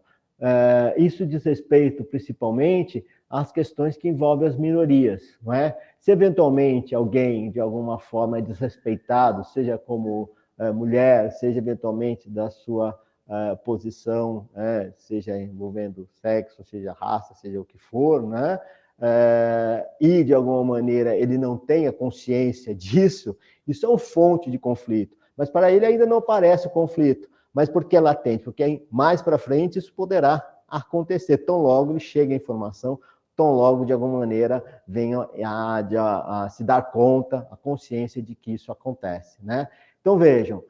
Isso diz respeito, principalmente, às questões que envolvem as minorias, não é? Se, eventualmente, alguém, de alguma forma, é desrespeitado, seja como mulher, seja, eventualmente, da sua posição, seja envolvendo sexo, seja raça, seja o que for, né? E, de alguma maneira, ele não tenha consciência disso, isso é uma fonte de conflito. Mas para ele ainda não parece conflito, mas porque é latente, porque mais para frente isso poderá acontecer, tão logo lhe chega a informação, tão logo, de alguma maneira, venha a se dar conta, a consciência de que isso acontece, né? Então, vejam,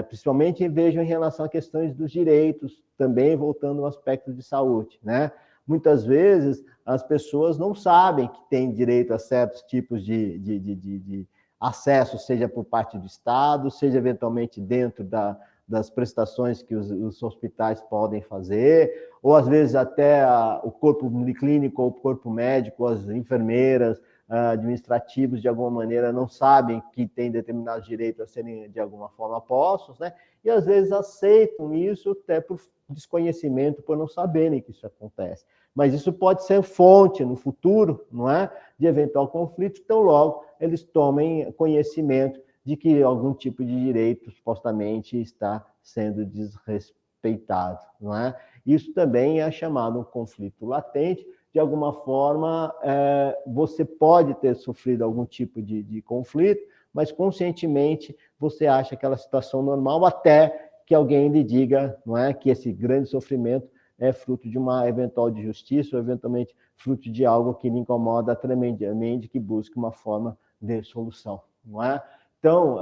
principalmente vejam em relação a questões dos direitos, também voltando ao aspecto de saúde, né? Muitas vezes, as pessoas não sabem que têm direito a certos tipos de acesso, seja por parte do Estado, seja eventualmente dentro das prestações que os hospitais podem fazer, ou às vezes até o corpo clínico ou o corpo médico, as enfermeiras, administrativos, de alguma maneira, não sabem que têm determinados direitos a serem, de alguma forma, postos, né? E às vezes aceitam isso até por desconhecimento, por não saberem que isso acontece. Mas isso pode ser fonte, no futuro, não é, de eventual conflito, então logo eles tomem conhecimento de que algum tipo de direito supostamente está sendo desrespeitado, não é? Isso também é chamado um conflito latente. De alguma forma, você pode ter sofrido algum tipo de conflito, mas conscientemente você acha aquela situação normal até que alguém lhe diga, não é, que esse grande sofrimento é fruto de uma eventual de justiça ou eventualmente fruto de algo que lhe incomoda tremendamente, que busque uma forma de solução, não é? Então,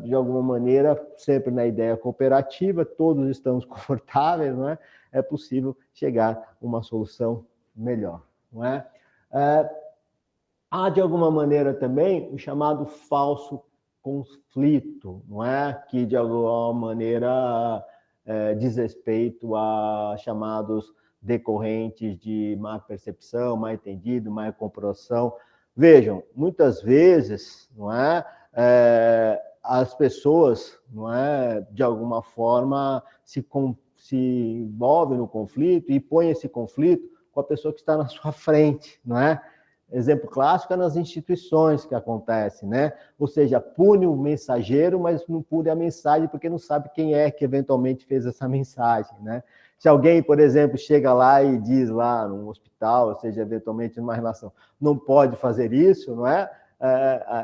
de alguma maneira, sempre na ideia cooperativa, todos estamos confortáveis, não é? É possível chegar a uma solução melhor, não é? Há, de alguma maneira, também o chamado falso conflito, não é? Que, de alguma maneira, diz respeito a chamados decorrentes de má percepção, má entendido, má compreensão. Vejam, muitas vezes, não é? As pessoas, não é, de alguma forma, se envolvem no conflito e põem esse conflito com a pessoa que está na sua frente, não é? Exemplo clássico é nas instituições que acontece, né? Ou seja, pune o mensageiro, mas não pune a mensagem porque não sabe quem é que eventualmente fez essa mensagem, né? Se alguém, por exemplo, chega lá e diz lá no hospital, ou seja, eventualmente numa relação, não pode fazer isso, não é?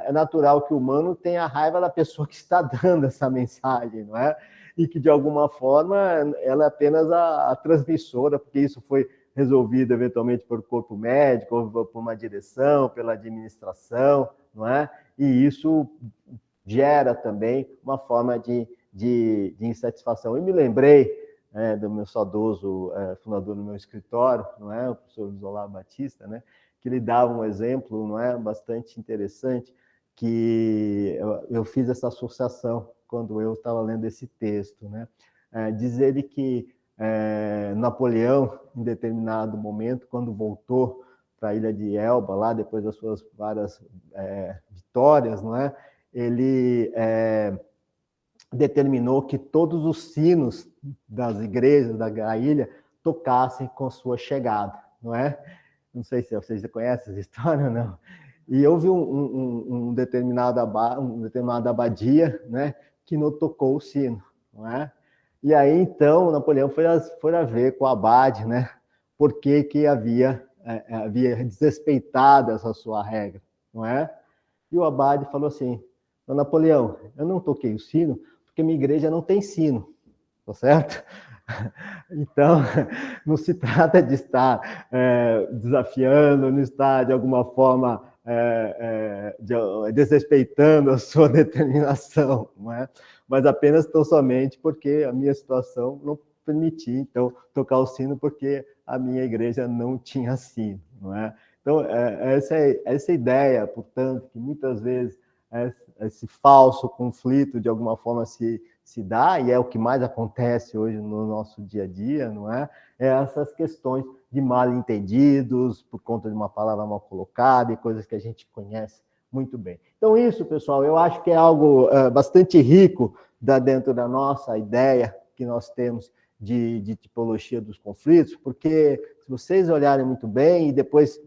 É natural que o humano tenha raiva da pessoa que está dando essa mensagem, não é? E que, de alguma forma, ela é apenas a transmissora, porque isso foi resolvido eventualmente por corpo médico, ou por uma direção, pela administração, não é? E isso gera também uma forma de insatisfação. E me lembrei do meu saudoso fundador do meu escritório, não é? O professor Zola Batista, né? Que ele dava um exemplo, não é, bastante interessante, que eu fiz essa associação quando eu estava lendo esse texto, né? Diz ele que Napoleão, em determinado momento, quando voltou para a ilha de Elba, lá depois das suas várias vitórias, não é? Ele determinou que todos os sinos das igrejas da ilha tocassem com sua chegada, não é? Não sei se vocês conhecem essa história ou não. E houve uma determinada abadia, né, que não tocou o sino, não é? E aí, então, Napoleão foi a ver com o abade, né, por que havia desrespeitado essa sua regra, não é? E o abade falou assim, Napoleão, eu não toquei o sino porque minha igreja não tem sino, tá certo? Então, não se trata de estar desafiando, não estar, de alguma forma, desrespeitando a sua determinação, não é? Mas apenas tão somente porque a minha situação não permitia, então, tocar o sino porque a minha igreja não tinha sino, não é? Então, essa ideia, portanto, que muitas vezes esse falso conflito, de alguma forma, se dá, e é o que mais acontece hoje no nosso dia a dia, não é? Essas questões de mal-entendidos, por conta de uma palavra mal colocada e coisas que a gente conhece muito bem. Então, isso, pessoal, eu acho que é algo bastante rico dentro da nossa ideia que nós temos de tipologia dos conflitos, porque se vocês olharem muito bem e depois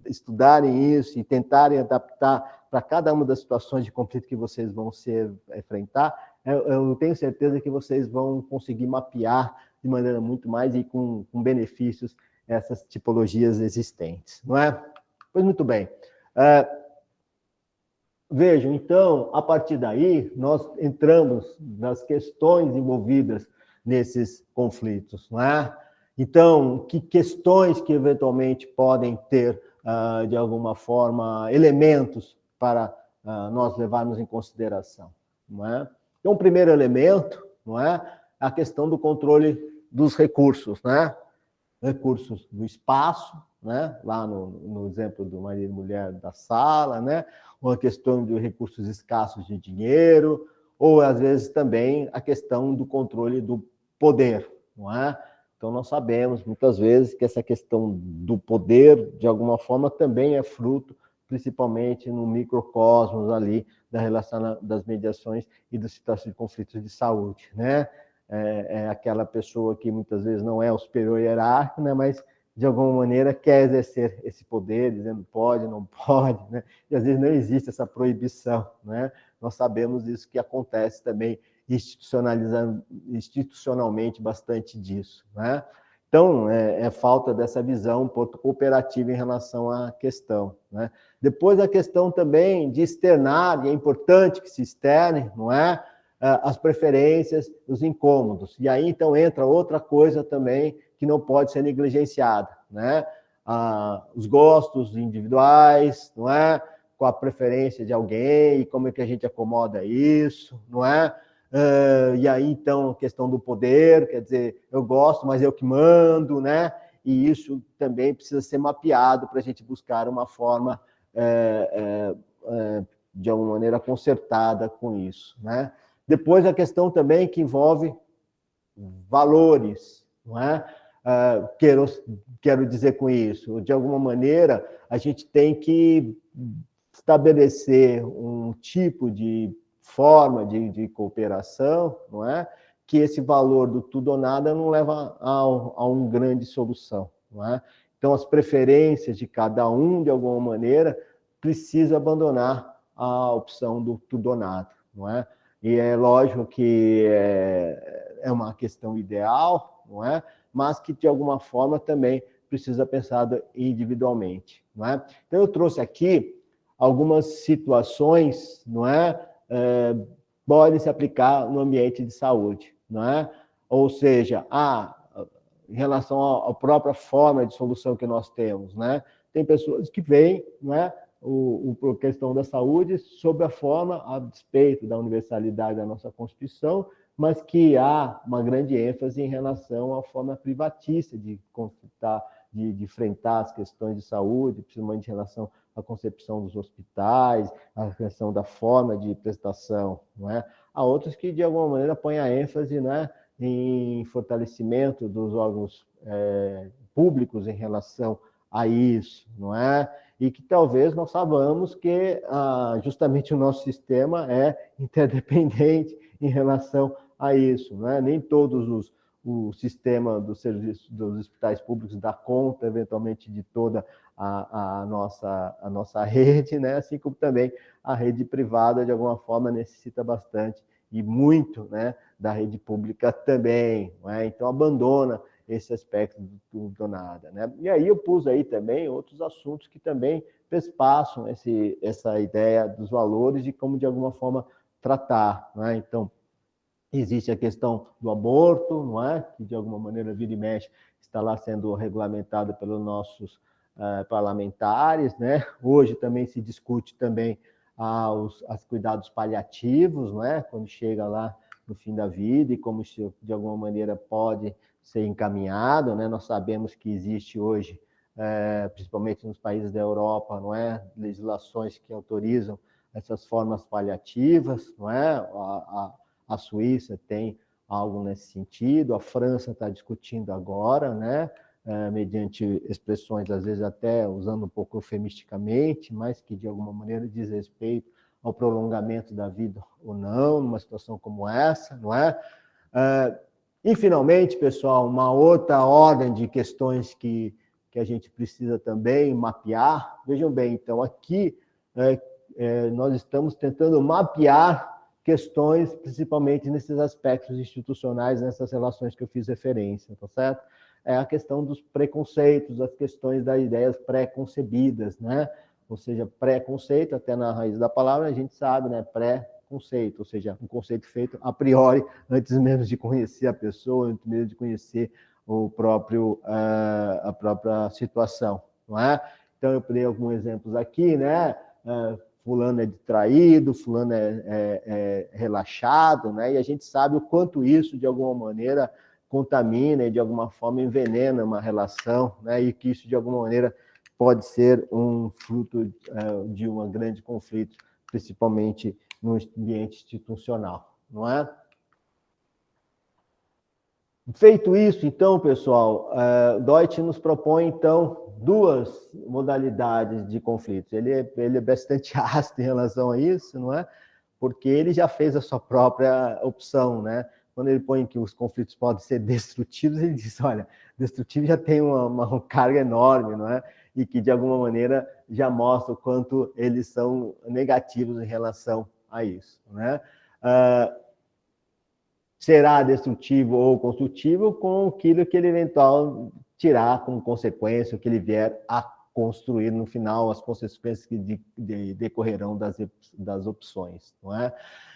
estudarem isso e tentarem adaptar para cada uma das situações de conflito que vocês vão se enfrentar, eu tenho certeza que vocês vão conseguir mapear de maneira muito mais e com benefícios essas tipologias existentes, não é? Pois muito bem. Vejam, então, a partir daí, nós entramos nas questões envolvidas nesses conflitos, não é? Então, que questões que eventualmente podem ter, de alguma forma, elementos para nós levarmos em consideração, não é? Então, o primeiro elemento, não é, a questão do controle dos recursos, né? Recursos do espaço, né? Lá no exemplo do marido e mulher da sala, né? Ou a questão de recursos escassos de dinheiro, ou às vezes também a questão do controle do poder, não é? Então nós sabemos muitas vezes que essa questão do poder, de alguma forma, também é fruto, principalmente no microcosmos ali da relação das mediações e das situações de conflitos de saúde, né? É aquela pessoa que muitas vezes não é o superior hierárquico, né, mas de alguma maneira quer exercer esse poder, dizendo pode, não pode, né? E às vezes não existe essa proibição, né? Nós sabemos isso que acontece também institucionalmente bastante disso, né? Então, é falta dessa visão cooperativa em relação à questão, né? Depois a questão também de externar, e é importante que se externe, não é? As preferências, os incômodos. E aí, então, entra outra coisa também que não pode ser negligenciada, né? Os gostos individuais, não é? Com a preferência de alguém, e como é que a gente acomoda isso, não é? E aí, então, a questão do poder, quer dizer, eu gosto, mas eu que mando, né? E isso também precisa ser mapeado para a gente buscar uma forma, de alguma maneira, concertada com isso, né? Depois, a questão também que envolve valores, não é? Quero dizer com isso, de alguma maneira, a gente tem que estabelecer um tipo de forma de cooperação, não é? Que esse valor do tudo ou nada não leva a uma grande solução, não é? Então, as preferências de cada um, de alguma maneira, precisa abandonar a opção do tudo ou nada, não é? E é lógico que é uma questão ideal, não é? Mas que, de alguma forma, também precisa pensar individualmente, não é? Então, eu trouxe aqui algumas situações, não é? Podem se aplicar no ambiente de saúde, não é? Ou seja, em relação à própria forma de solução que nós temos, né? Tem pessoas que veem, não é? A questão da saúde sob a forma, a despeito da universalidade da nossa Constituição, mas que há uma grande ênfase em relação à forma privatista de conflitar, de enfrentar as questões de saúde, principalmente em relação à concepção dos hospitais, a questão da forma de prestação, não é? Há outros que, de alguma maneira, põem a ênfase, né, em fortalecimento dos órgãos públicos em relação a isso, não é? E que talvez nós saibamos que justamente o nosso sistema é interdependente em relação a isso, né? Nem todos o sistema dos serviços dos hospitais públicos dá conta, eventualmente, de toda a nossa rede, né? Assim como também a rede privada, de alguma forma, necessita bastante e muito, né, da rede pública também, né? Então abandona esse aspecto do tudo ou nada, né? E aí eu pus aí também outros assuntos que também perspassam essa ideia dos valores e como, de alguma forma, tratar, né? Então, existe a questão do aborto, não é? Que, de alguma maneira, vira e mexe, está lá sendo regulamentado pelos nossos parlamentares, né? Hoje também se discute também os cuidados paliativos, não é? Quando chega lá no fim da vida e como isso, de alguma maneira, pode ser encaminhado, né? Nós sabemos que existe hoje, principalmente nos países da Europa, não é? Legislações que autorizam essas formas paliativas, não é? A Suíça tem algo nesse sentido, a França está discutindo agora, né? Mediante expressões, às vezes até usando um pouco eufemisticamente, mas que, de alguma maneira, diz respeito ao prolongamento da vida ou não, numa situação como essa, não é? E, finalmente, pessoal, uma outra ordem de questões que a gente precisa também mapear. Vejam bem, então, aqui nós estamos tentando mapear questões, principalmente nesses aspectos institucionais, nessas relações que eu fiz referência, tá certo? É a questão dos preconceitos, as questões das ideias pré-concebidas, né? Ou seja, preconceito, até na raiz da palavra, a gente sabe, né? Pré-conceito, ou seja, um conceito feito a priori, antes mesmo de conhecer a pessoa, antes mesmo de conhecer a própria situação, não é? Então, eu dei alguns exemplos aqui, né? Fulano é distraído, fulano é relaxado, né? E a gente sabe o quanto isso, de alguma maneira, contamina e, de alguma forma, envenena uma relação, né? E que isso, de alguma maneira, pode ser um fruto de um grande conflito, principalmente no ambiente institucional, não é? Feito isso, então, pessoal, Deutsch nos propõe, então, duas modalidades de conflitos. Ele é bastante ácido em relação a isso, não é? Porque ele já fez a sua própria opção, né? Quando ele põe que os conflitos podem ser destrutivos, ele diz, olha, destrutivo já tem uma carga enorme, não é? E que, de alguma maneira, já mostra o quanto eles são negativos em relação a isso, né? Será destrutivo ou construtivo com aquilo que ele eventual tirar como consequência, o que ele vier a construir no final, as consequências que decorrerão das opções, não é?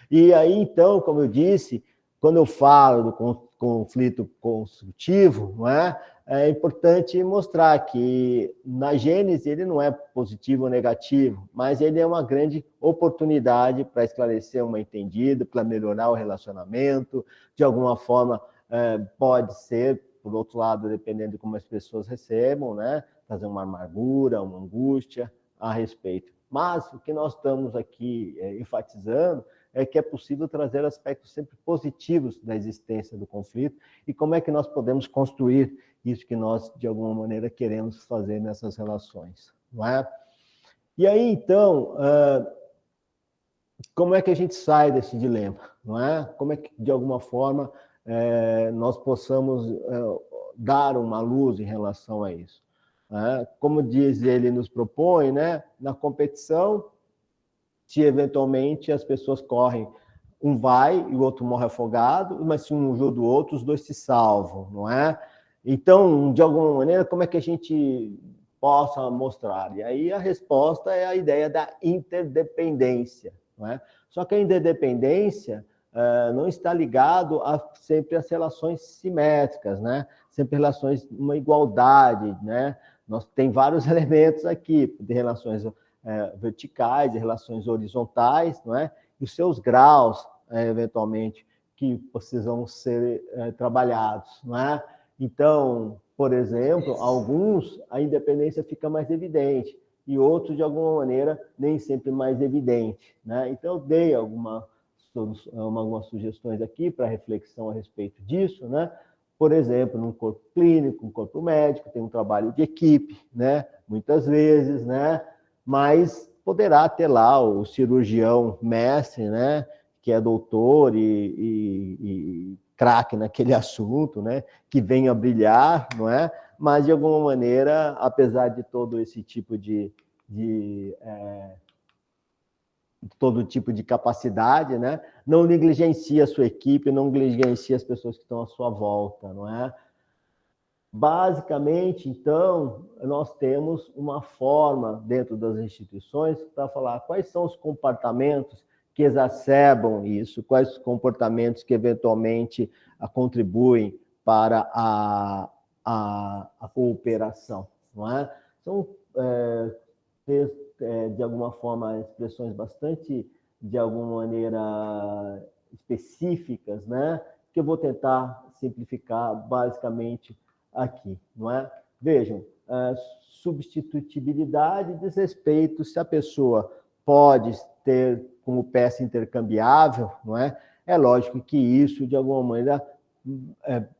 E aí, então, como eu disse, quando eu falo do conflito construtivo, não é? É importante mostrar que na Gênese ele não é positivo ou negativo, mas ele é uma grande oportunidade para esclarecer um entendido, para melhorar o relacionamento, de alguma forma pode ser, por outro lado, dependendo de como as pessoas recebam, né? Trazer uma amargura, uma angústia a respeito. Mas o que nós estamos aqui enfatizando é que é possível trazer aspectos sempre positivos da existência do conflito e como é que nós podemos construir isso que nós, de alguma maneira, queremos fazer nessas relações, não é? E aí, então, como é que a gente sai desse dilema, não é? Como é que, de alguma forma, nós possamos dar uma luz em relação a isso? Como diz ele, nos propõe, né? Na competição, se eventualmente as pessoas correm, um vai e o outro morre afogado, mas se um ajuda o outro, os dois se salvam, não é? Então, de alguma maneira, como é que a gente possa mostrar? E aí a resposta é a ideia da interdependência, não é? Só que a interdependência não está ligado sempre às relações simétricas, né? Sempre relações, uma igualdade, né? Nós tem vários elementos aqui de relações verticais, de relações horizontais, não é? E os seus graus, eventualmente, que precisam ser trabalhados, não é? Então, por exemplo, alguns a independência fica mais evidente e outros, de alguma maneira, nem sempre mais evidente, né? Então, eu dei algumas sugestões aqui para reflexão a respeito disso, né? Por exemplo, num corpo clínico, um corpo médico, tem um trabalho de equipe, né? Muitas vezes, né? Mas poderá ter lá o cirurgião mestre, né? Que é doutor e craque naquele assunto, né? Que venha a brilhar, não é? Mas, de alguma maneira, apesar de todo esse tipo todo tipo de capacidade, né? Não negligencia a sua equipe, não negligencia as pessoas que estão à sua volta, não é? Basicamente, então, nós temos uma forma dentro das instituições para falar quais são os comportamentos que exacerbam isso, quais os comportamentos que eventualmente contribuem para a cooperação, não é? São, de alguma forma, expressões bastante, de alguma maneira, específicas, né? Que eu vou tentar simplificar basicamente aqui, não é? Vejam, substitutibilidade diz respeito se a pessoa pode ter como peça intercambiável, não é? É lógico que isso, de alguma maneira,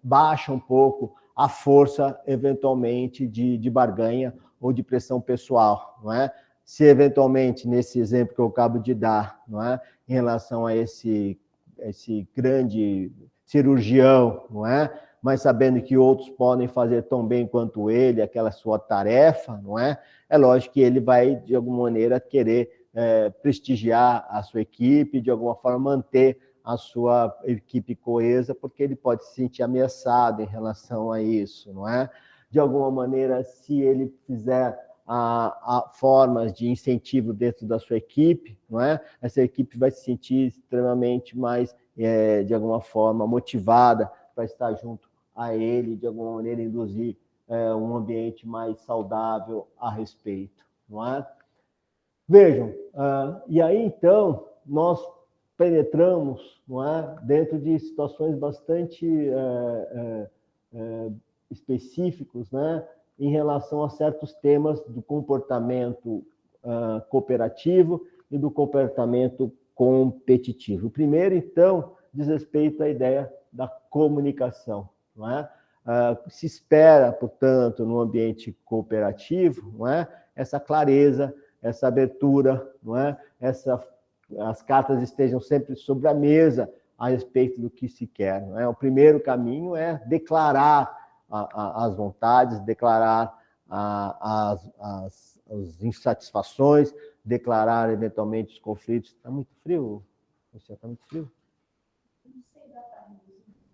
baixa um pouco a força, eventualmente, de barganha ou de pressão pessoal, não é? Se, eventualmente, nesse exemplo que eu acabo de dar, não é? Em relação a esse grande cirurgião, não é? Mas sabendo que outros podem fazer tão bem quanto ele, aquela sua tarefa, não é? É lógico que ele vai, de alguma maneira, querer prestigiar a sua equipe, de alguma forma manter a sua equipe coesa, porque ele pode se sentir ameaçado em relação a isso, não é? De alguma maneira, se ele fizer formas de incentivo dentro da sua equipe, não é? Essa equipe vai se sentir extremamente mais, de alguma forma, motivada para estar junto a ele, de alguma maneira, induzir um ambiente mais saudável a respeito, não é? Vejam, e aí, então, nós penetramos, não é, dentro de situações bastante específicos, né, em relação a certos temas do comportamento cooperativo e do comportamento competitivo. O primeiro, então, diz respeito à ideia da comunicação, não é? Se espera, portanto, no ambiente cooperativo, não é, essa clareza, essa abertura, não é, as cartas estejam sempre sobre a mesa a respeito do que se quer, não é? O primeiro caminho é declarar as vontades, declarar as insatisfações, declarar eventualmente os conflitos. Está muito frio? Está muito frio?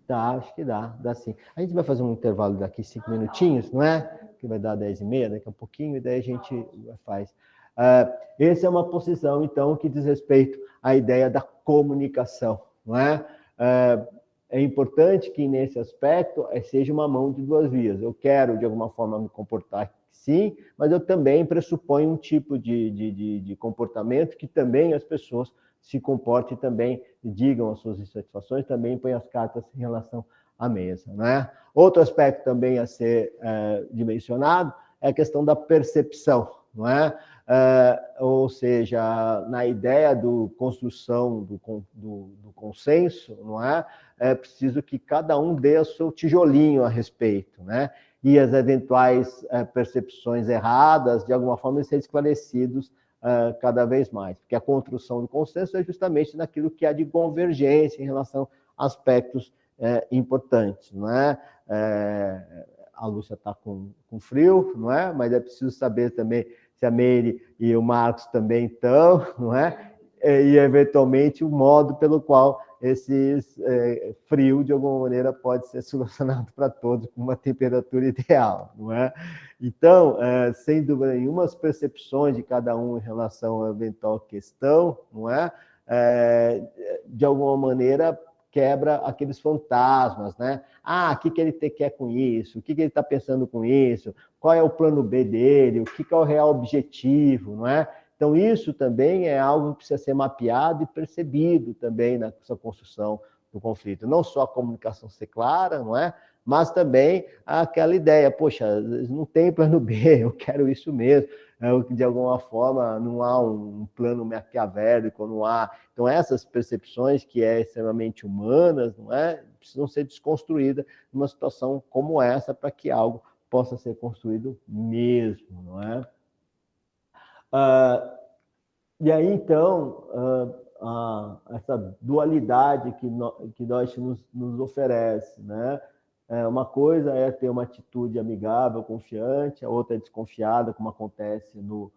Tá, acho que dá sim. A gente vai fazer um intervalo daqui 5 minutinhos, não é? Que vai dar 10h30, daqui a pouquinho, e daí a gente faz. Essa é uma posição, então, que diz respeito à ideia da comunicação, não é? É importante que, nesse aspecto, seja uma mão de duas vias. Eu quero, de alguma forma, me comportar sim, mas eu também pressuponho um tipo de comportamento que também as pessoas se comportem também, digam as suas insatisfações, também põem as cartas em relação à mesa, né? Outro aspecto também a ser dimensionado é a questão da percepção, não é? Ou seja, na ideia do construção do consenso, não é? É preciso que cada um dê o seu tijolinho a respeito, né? E as eventuais percepções erradas, de alguma forma, serem esclarecidos cada vez mais, porque a construção do consenso é justamente naquilo que há de convergência em relação a aspectos importantes, não é? A Lúcia está com frio, não é? Mas é preciso saber também se a Meire e o Marcos também estão, não é? E, eventualmente, o modo pelo qual esse frio, de alguma maneira, pode ser solucionado para todos com uma temperatura ideal, não é? Então, sem dúvida nenhuma, as percepções de cada um em relação à eventual questão, não é? De alguma maneira, quebra aqueles fantasmas, né? O que ele quer com isso? O que ele está pensando com isso? Qual é o plano B dele? O que é o real objetivo, não é? Então, isso também é algo que precisa ser mapeado e percebido também nessa construção do conflito. Não só a comunicação ser clara, não é? Mas também aquela ideia, poxa, não tem plano B, eu quero isso mesmo. De alguma forma, não há um plano maquiavélico, não há. Então, essas percepções que é extremamente humanas, não é? Precisam ser desconstruídas numa situação como essa para que algo possa ser construído mesmo, não é? E aí, então, essa dualidade que nós nos oferece, né? Uma coisa é ter uma atitude amigável, confiante, a outra é desconfiada, como acontece no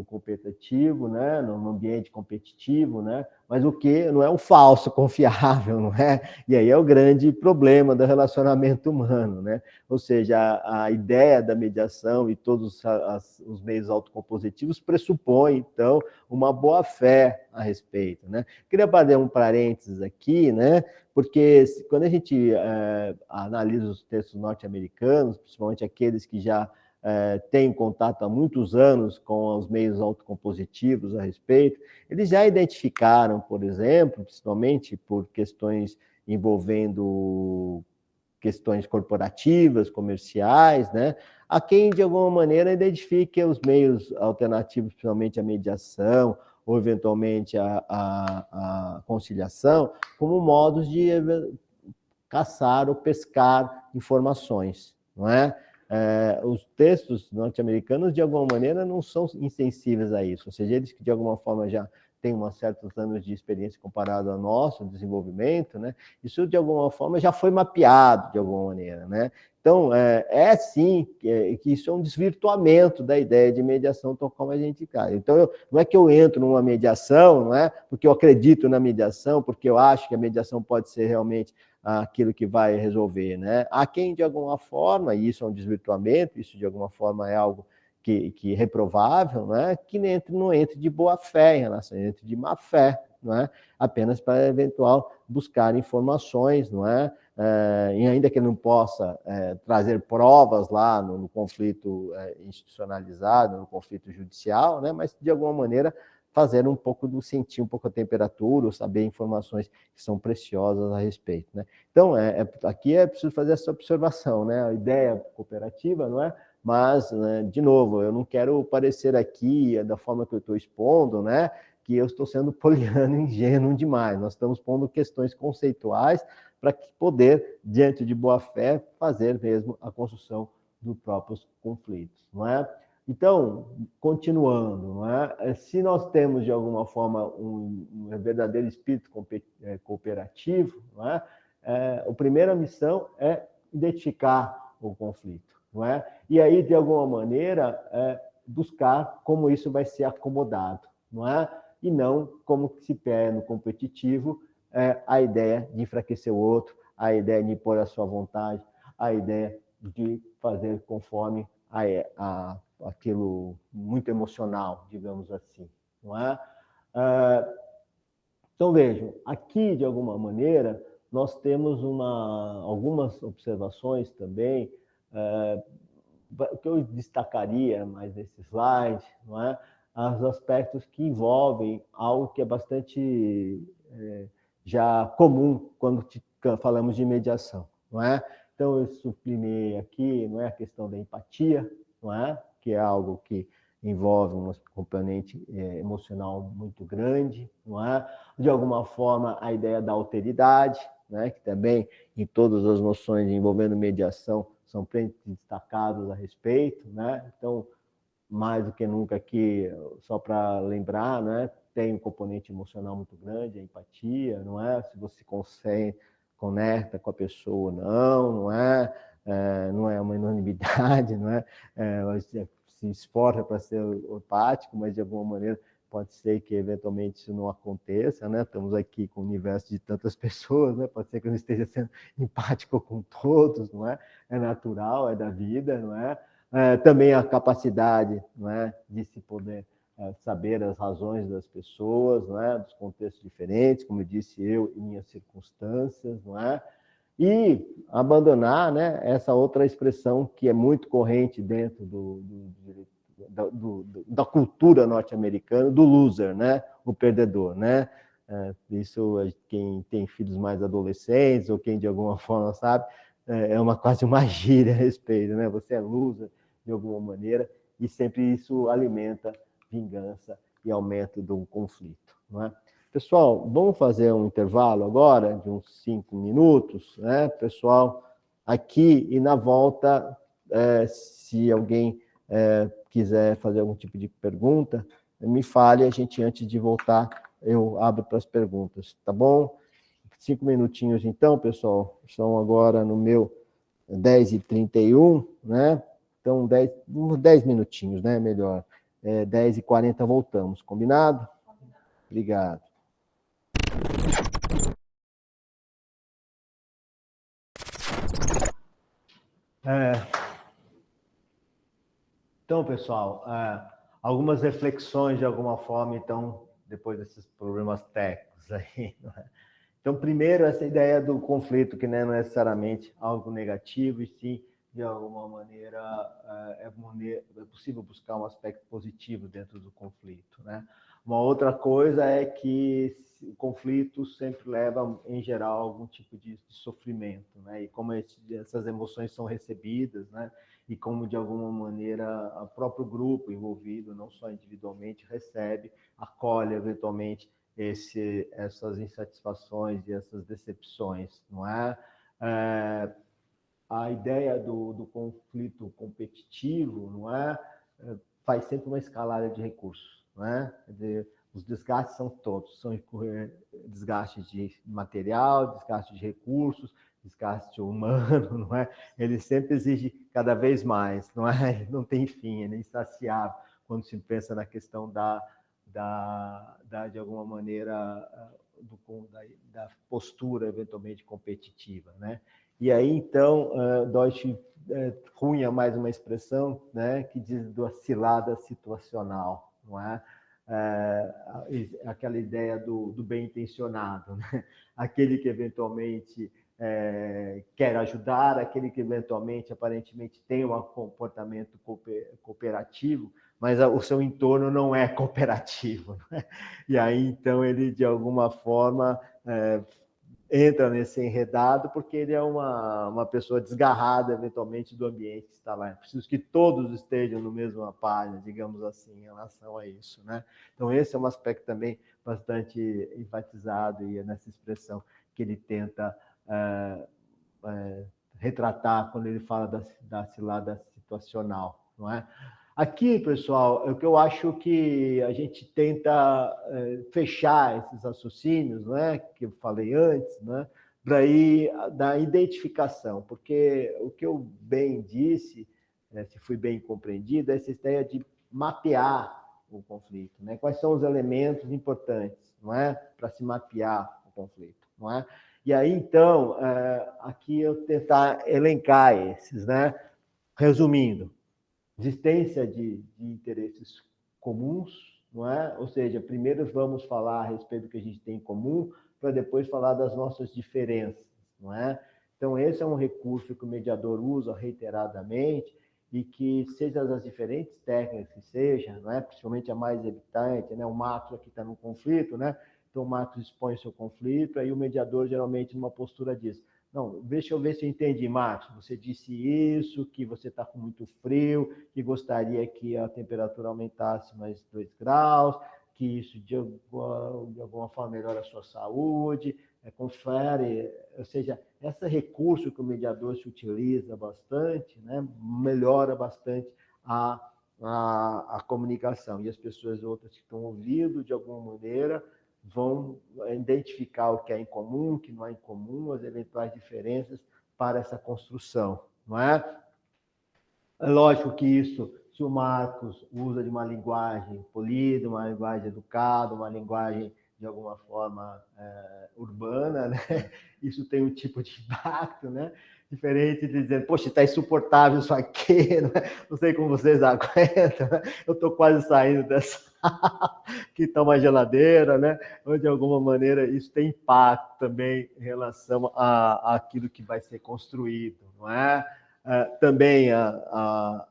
competitivo, né? No ambiente competitivo, né? Mas o que não é um falso confiável, não é? E aí é o grande problema do relacionamento humano, né? Ou seja, a ideia da mediação e todos os meios autocompositivos pressupõe, então, uma boa fé a respeito, né? Queria fazer um parênteses aqui, né? Porque quando a gente analisa os textos norte-americanos, principalmente aqueles que já têm contato há muitos anos com os meios autocompositivos a respeito, eles já identificaram, por exemplo, principalmente por questões envolvendo questões corporativas, comerciais, né? A quem, de alguma maneira, identifique os meios alternativos, principalmente a mediação, ou eventualmente a conciliação, como modos de caçar ou pescar informações, não é? Os textos norte-americanos, de alguma maneira, não são insensíveis a isso, ou seja, eles que, de alguma forma, já têm certos anos de experiência comparado ao nosso desenvolvimento, né? Isso, de alguma forma, já foi mapeado, de alguma maneira, né? Então, sim, que isso é um desvirtuamento da ideia de mediação, tal como a gente cai. Então, não é que eu entro numa mediação, não é? Porque eu acredito na mediação, porque eu acho que a mediação pode ser realmente aquilo que vai resolver, né? Há quem, de alguma forma, e isso é um desvirtuamento, isso de alguma forma é algo que é reprovável, né? Que não entre de boa fé em relação, entre de má fé, não é? Apenas para eventual buscar informações, não é? e ainda que ele não possa trazer provas lá no conflito institucionalizado, no conflito judicial, né, mas de alguma maneira fazer um pouco sentir um pouco a temperatura, ou saber informações que são preciosas a respeito, né? Então, aqui é preciso fazer essa observação, né? A ideia cooperativa, não é? Mas, né, de novo, eu não quero parecer aqui, da forma que eu estou expondo, né, que eu estou sendo poliano, ingênuo demais. Nós estamos pondo questões conceituais para poder, diante de boa-fé, fazer mesmo a construção dos próprios conflitos, não é? Então, continuando, não é? Se nós temos, de alguma forma, um verdadeiro espírito cooperativo, não é? A primeira missão é identificar o conflito, não é? E aí, de alguma maneira, buscar como isso vai ser acomodado, não é? E não como se pede no competitivo a ideia de enfraquecer o outro, a ideia de impor a sua vontade, a ideia de fazer conforme aquilo muito emocional, digamos assim, não é? Então, vejam, aqui, de alguma maneira, nós temos algumas observações também, que eu destacaria mais nesse slide, não é? Os aspectos que envolvem algo que é bastante já comum quando falamos de mediação, não é? Então, eu sublinhei aqui, não é, a questão da empatia, não é? Que é algo que envolve um componente emocional muito grande, não é? De alguma forma, a ideia da alteridade, né? Que também, em todas as noções envolvendo mediação, são destacados a respeito, né? Então, mais do que nunca aqui, só para lembrar, né? Tem um componente emocional muito grande, a empatia, não é? Se você conecta com a pessoa, não é? Não é uma unanimidade, não é? Se esforça para ser empático, mas de alguma maneira pode ser que eventualmente isso não aconteça, né? Estamos aqui com um universo de tantas pessoas, né? Pode ser que eu não esteja sendo empático com todos, não é? É natural, é da vida, não é? Também a capacidade, não é, de se poder saber as razões das pessoas, não é, dos contextos diferentes, como eu disse, eu e minhas circunstâncias, não é? E abandonar, né, essa outra expressão que é muito corrente dentro da cultura norte-americana, do loser, né, o perdedor, né? Isso, quem tem filhos mais adolescentes, ou quem de alguma forma sabe, quase uma gíria a respeito, né? Você é loser, de alguma maneira, e sempre isso alimenta vingança e aumento do conflito, não é? Pessoal, vamos fazer um intervalo agora, de uns 5 minutos, né, pessoal? Aqui e na volta, se alguém quiser fazer algum tipo de pergunta, me fale, a gente, antes de voltar, eu abro para as perguntas, tá bom? 5 minutinhos então, pessoal, são agora no meu 10h31, né? Então, 10 minutinhos, né? Melhor. 10h40 voltamos, combinado? Obrigado. Então, pessoal, algumas reflexões de alguma forma, então, depois desses problemas técnicos aí, não é? Então, primeiro, essa ideia do conflito, que não é necessariamente algo negativo, e sim, de alguma maneira, é possível buscar um aspecto positivo dentro do conflito, né? Uma outra coisa é que o conflito sempre leva, em geral, algum tipo de sofrimento, né? E como essas emoções são recebidas, né? E como, de alguma maneira, o próprio grupo envolvido, não só individualmente, recebe, acolhe, eventualmente, essas insatisfações e essas decepções, não é? A ideia do conflito competitivo, não é? Faz sempre uma escalada de recursos, não é? Quer dizer, os desgastes são todos, são desgastes de material, desgaste de recursos, desgaste humano, não é? Ele sempre exige cada vez mais, não é? Ele não tem fim, é insaciável quando se pensa na questão de alguma maneira, da postura eventualmente competitiva, né? E aí, então, Deutsch cunha mais uma expressão, né, que diz da cilada situacional, não é? Aquela ideia do bem intencionado, né? Aquele que eventualmente quer ajudar, aquele que eventualmente, aparentemente, tem um comportamento cooperativo, mas o seu entorno não é cooperativo, né? E aí, então, ele, de alguma forma, entra nesse enredado porque ele é uma pessoa desgarrada, eventualmente, do ambiente que está lá. É preciso que todos estejam no mesma página, digamos assim, em relação a isso, né? Então, esse é um aspecto também bastante enfatizado e nessa expressão que ele tenta retratar quando ele fala da cilada situacional, não é? Aqui, pessoal, é o que eu acho que a gente tenta fechar esses raciocínios, né, que eu falei antes, né, para ir da identificação, porque o que eu bem disse, se fui bem compreendido, é essa ideia de mapear o conflito, né? Quais são os elementos importantes, não é, para se mapear o conflito, não é? E aí, então, aqui eu tentar elencar esses, né? Resumindo, existência de interesses comuns, não é? Ou seja, primeiro vamos falar a respeito do que a gente tem em comum, para depois falar das nossas diferenças, não é? Então, esse é um recurso que o mediador usa reiteradamente e que, seja das diferentes técnicas que seja, não é? Principalmente a mais evitante, né? O Marcos aqui está no conflito, né? Então, o Marcos expõe seu conflito, aí o mediador, geralmente, numa postura diz: não, deixa eu ver se eu entendi, Marcos. Você disse isso, que você está com muito frio, que gostaria que a temperatura aumentasse mais 2 graus, que isso de alguma forma melhora a sua saúde, confere, ou seja, esse recurso que o mediador se utiliza bastante, né, melhora bastante a comunicação. E as pessoas outras que estão ouvindo, de alguma maneira, vão identificar o que é em comum, o que não é em comum, as eventuais diferenças para essa construção, não é? É lógico que isso, se o Marcos usa de uma linguagem polida, uma linguagem educada, uma linguagem de alguma forma urbana, né? Isso tem um tipo de impacto, né? Diferente de dizer, poxa, está insuportável isso aqui, né? Não sei como vocês aguentam, né? Eu estou quase saindo dessa que está uma geladeira, né? Ou de alguma maneira isso tem impacto também em relação àquilo que vai ser construído, não é? Também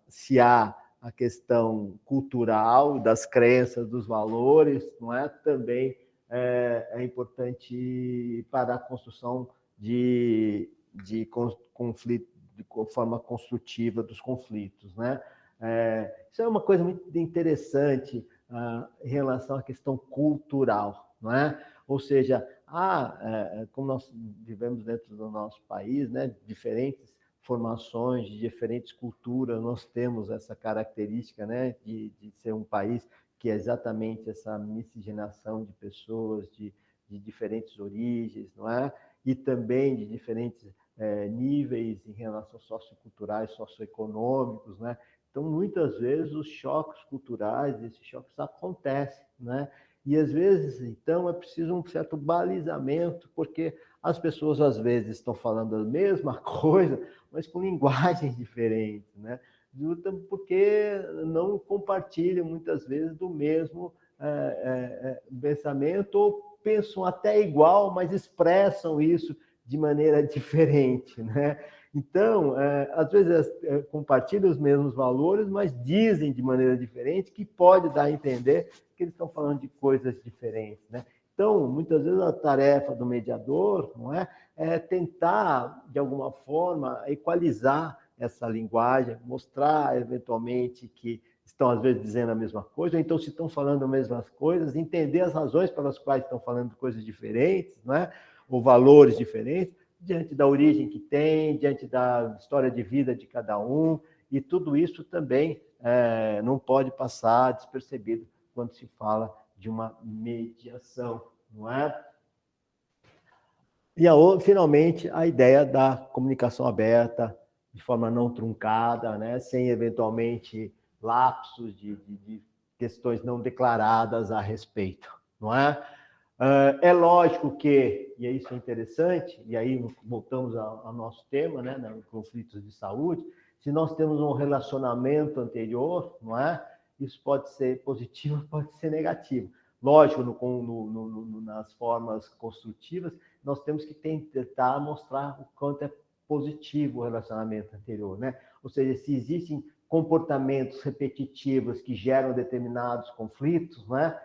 se há a questão cultural, das crenças, dos valores, não é? Também é importante para a construção de conflito, de forma construtiva dos conflitos, né? Isso é uma coisa muito interessante em relação à questão cultural, não é? Ou seja, como nós vivemos dentro do nosso país, né, diferentes formações de diferentes culturas, nós temos essa característica, né, de ser um país que é exatamente essa miscigenação de pessoas de diferentes origens, não é? E também de diferentes níveis em relação socioculturais, socioeconômicos, né? Então, muitas vezes, os choques culturais, esses choques acontecem, né? E, às vezes, então, é preciso um certo balizamento, porque as pessoas, às vezes, estão falando a mesma coisa, mas com linguagens diferentes, né? Porque não compartilham, muitas vezes, do mesmo pensamento, ou pensam até igual, mas expressam isso de maneira diferente, né? Então, às vezes compartilham os mesmos valores, mas dizem de maneira diferente, que pode dar a entender que eles estão falando de coisas diferentes, né? Então, muitas vezes a tarefa do mediador, não é tentar, de alguma forma, equalizar essa linguagem, mostrar, eventualmente, que estão, às vezes, dizendo a mesma coisa, ou então, se estão falando as mesmas coisas, entender as razões pelas quais estão falando coisas diferentes, não é? Ou valores diferentes, diante da origem que tem, diante da história de vida de cada um, e tudo isso também não pode passar despercebido quando se fala de uma mediação, não é? E, finalmente, a ideia da comunicação aberta, de forma não truncada, né? Sem, eventualmente, lapsos de questões não declaradas a respeito, não é? É lógico que, e isso é interessante, e aí voltamos ao nosso tema, né, conflitos de saúde, se nós temos um relacionamento anterior, não é? Isso pode ser positivo, pode ser negativo. lógico, nas formas construtivas, nós temos que tentar mostrar o quanto é positivo o relacionamento anterior, né? Ou seja, se existem comportamentos repetitivos que geram determinados conflitos, né?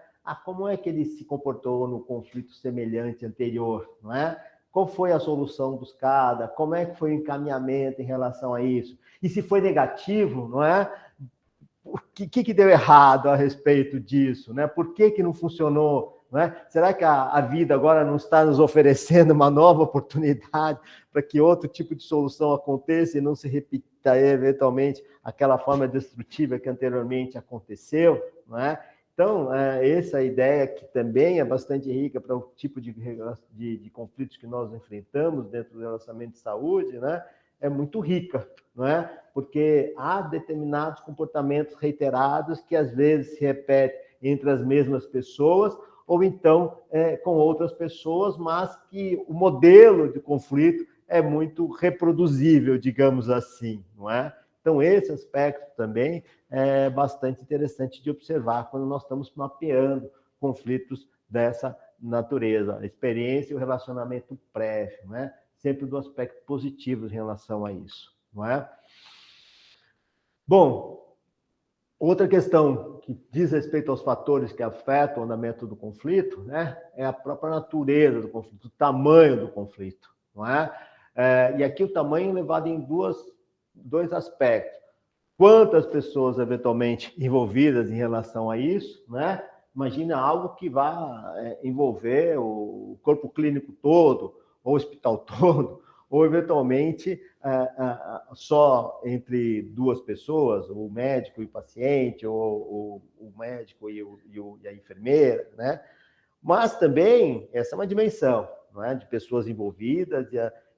Como é que ele se comportou no conflito semelhante anterior, não é? Qual foi a solução buscada? Como é que foi o encaminhamento em relação a isso? E se foi negativo, não é? O que deu errado a respeito disso, né? Por que não funcionou? Não é? Será que a vida agora não está nos oferecendo uma nova oportunidade para que outro tipo de solução aconteça e não se repita eventualmente aquela forma destrutiva que anteriormente aconteceu? Não é? Então, essa ideia que também é bastante rica para o tipo de conflitos que nós enfrentamos dentro do relacionamento de saúde, né? É muito rica, não é? Porque há determinados comportamentos reiterados que às vezes se repetem entre as mesmas pessoas ou então com outras pessoas, mas que o modelo de conflito é muito reproduzível, digamos assim, não é? Então, esse aspecto também é bastante interessante de observar quando nós estamos mapeando conflitos dessa natureza, a experiência e o relacionamento prévio, né? Sempre do aspecto positivo em relação a isso, não é? Bom, outra questão que diz respeito aos fatores que afetam o andamento do conflito, né, é a própria natureza do conflito, o tamanho do conflito, não é? E aqui o tamanho levado em dois aspectos. Quantas pessoas eventualmente envolvidas em relação a isso, né? Imagina algo que vá envolver o corpo clínico todo, ou o hospital todo, ou eventualmente só entre duas pessoas, o médico e o paciente, ou o médico e a enfermeira, né? Mas também, essa é uma dimensão, não é? De pessoas envolvidas,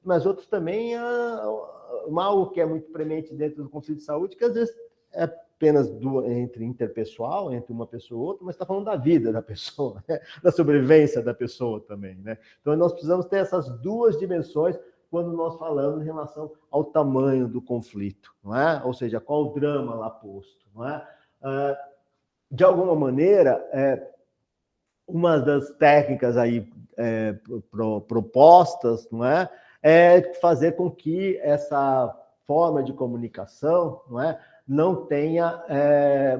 mas outros também, algo que é muito premente dentro do conflito de saúde, que às vezes é apenas entre interpessoal, entre uma pessoa e outra, mas está falando da vida da pessoa, né? Da sobrevivência da pessoa também, né? Então, nós precisamos ter essas duas dimensões quando nós falamos em relação ao tamanho do conflito, não é? Ou seja, qual o drama lá posto, não é? De alguma maneira, uma das técnicas aí propostas, não é fazer com que essa forma de comunicação, não tenha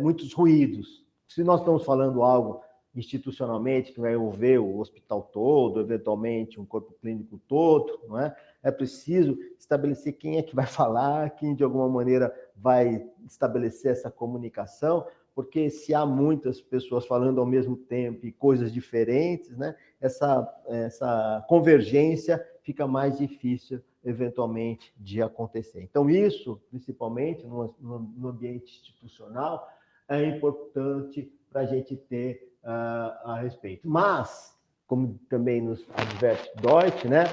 muitos ruídos. Se nós estamos falando algo institucionalmente que vai envolver o hospital todo, eventualmente um corpo clínico todo, não é? É preciso estabelecer quem é que vai falar, quem de alguma maneira vai estabelecer essa comunicação, porque se há muitas pessoas falando ao mesmo tempo e coisas diferentes, né, essa convergência fica mais difícil, eventualmente, de acontecer. Então, isso, principalmente no ambiente institucional, é importante para a gente ter a respeito. Mas, como também nos adverte Deutsch, né,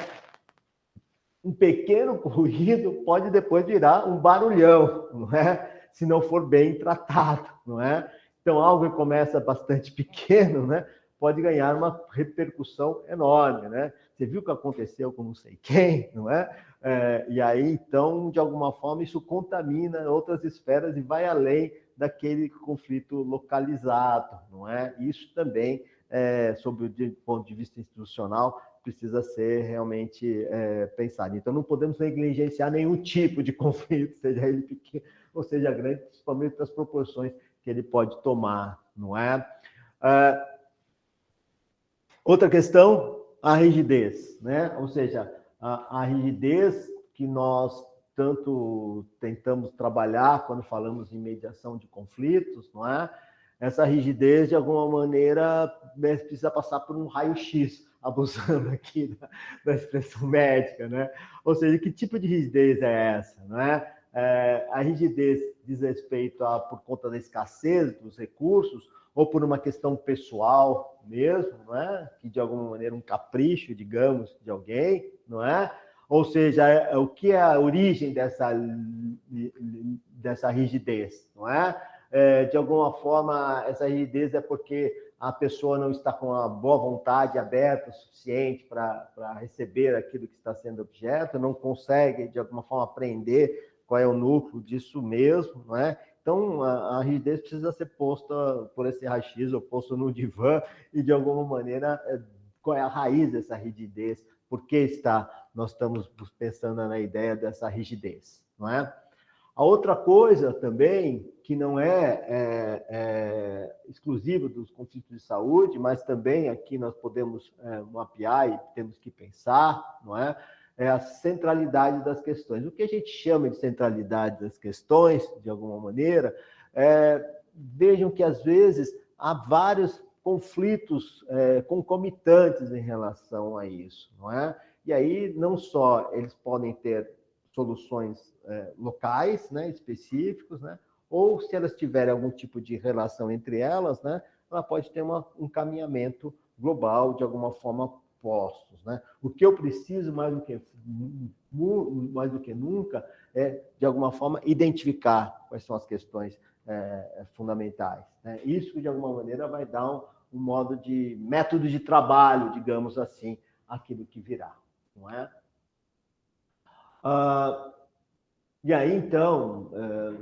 um pequeno ruído pode depois virar um barulhão, não é? Se não for bem tratado, não é? Então, algo que começa bastante pequeno, né, pode ganhar uma repercussão enorme, né? Você viu o que aconteceu com não sei quem, não é? E aí, então, de alguma forma, isso contamina outras esferas e vai além daquele conflito localizado, não é? Isso também, sob o ponto de vista institucional, precisa ser realmente pensado. Então, não podemos negligenciar nenhum tipo de conflito, seja ele pequeno ou seja grande, principalmente das proporções que ele pode tomar, não é? Outra questão, a rigidez, né? Ou seja, a rigidez que nós tanto tentamos trabalhar quando falamos em mediação de conflitos, não é? Essa rigidez, de alguma maneira, precisa passar por um raio-x, abusando aqui da expressão médica, né? Ou seja, que tipo de rigidez é essa, não é? A rigidez diz respeito por conta da escassez dos recursos ou por uma questão pessoal mesmo, não é? Que de alguma maneira um capricho, digamos, de alguém, não é? Ou seja, o que é a origem dessa rigidez, não é? De alguma forma, essa rigidez é porque a pessoa não está com a boa vontade aberta o suficiente para receber aquilo que está sendo objeto, não consegue, de alguma forma, aprender qual é o núcleo disso mesmo, não é? Então, a rigidez precisa ser posta por esse raio-x, ou posto no divã, e de alguma maneira, qual é a raiz dessa rigidez? Por que nós estamos pensando na ideia dessa rigidez, não é? A outra coisa também, que não é exclusiva dos conflitos de saúde, mas também aqui nós podemos mapear e temos que pensar, não é? É a centralidade das questões. O que a gente chama de centralidade das questões, de alguma maneira, vejam que às vezes há vários conflitos concomitantes em relação a isso, não é? E aí não só eles podem ter soluções locais, né, específicos, né, ou se elas tiverem algum tipo de relação entre elas, né, ela pode ter um caminhamento global, de alguma forma, postos, né? O que eu preciso, mais do que nunca, é, de alguma forma, identificar quais são as questões fundamentais, né? Isso, de alguma maneira, vai dar um modo de método de trabalho, digamos assim, aquilo que virá, não é? E aí, então,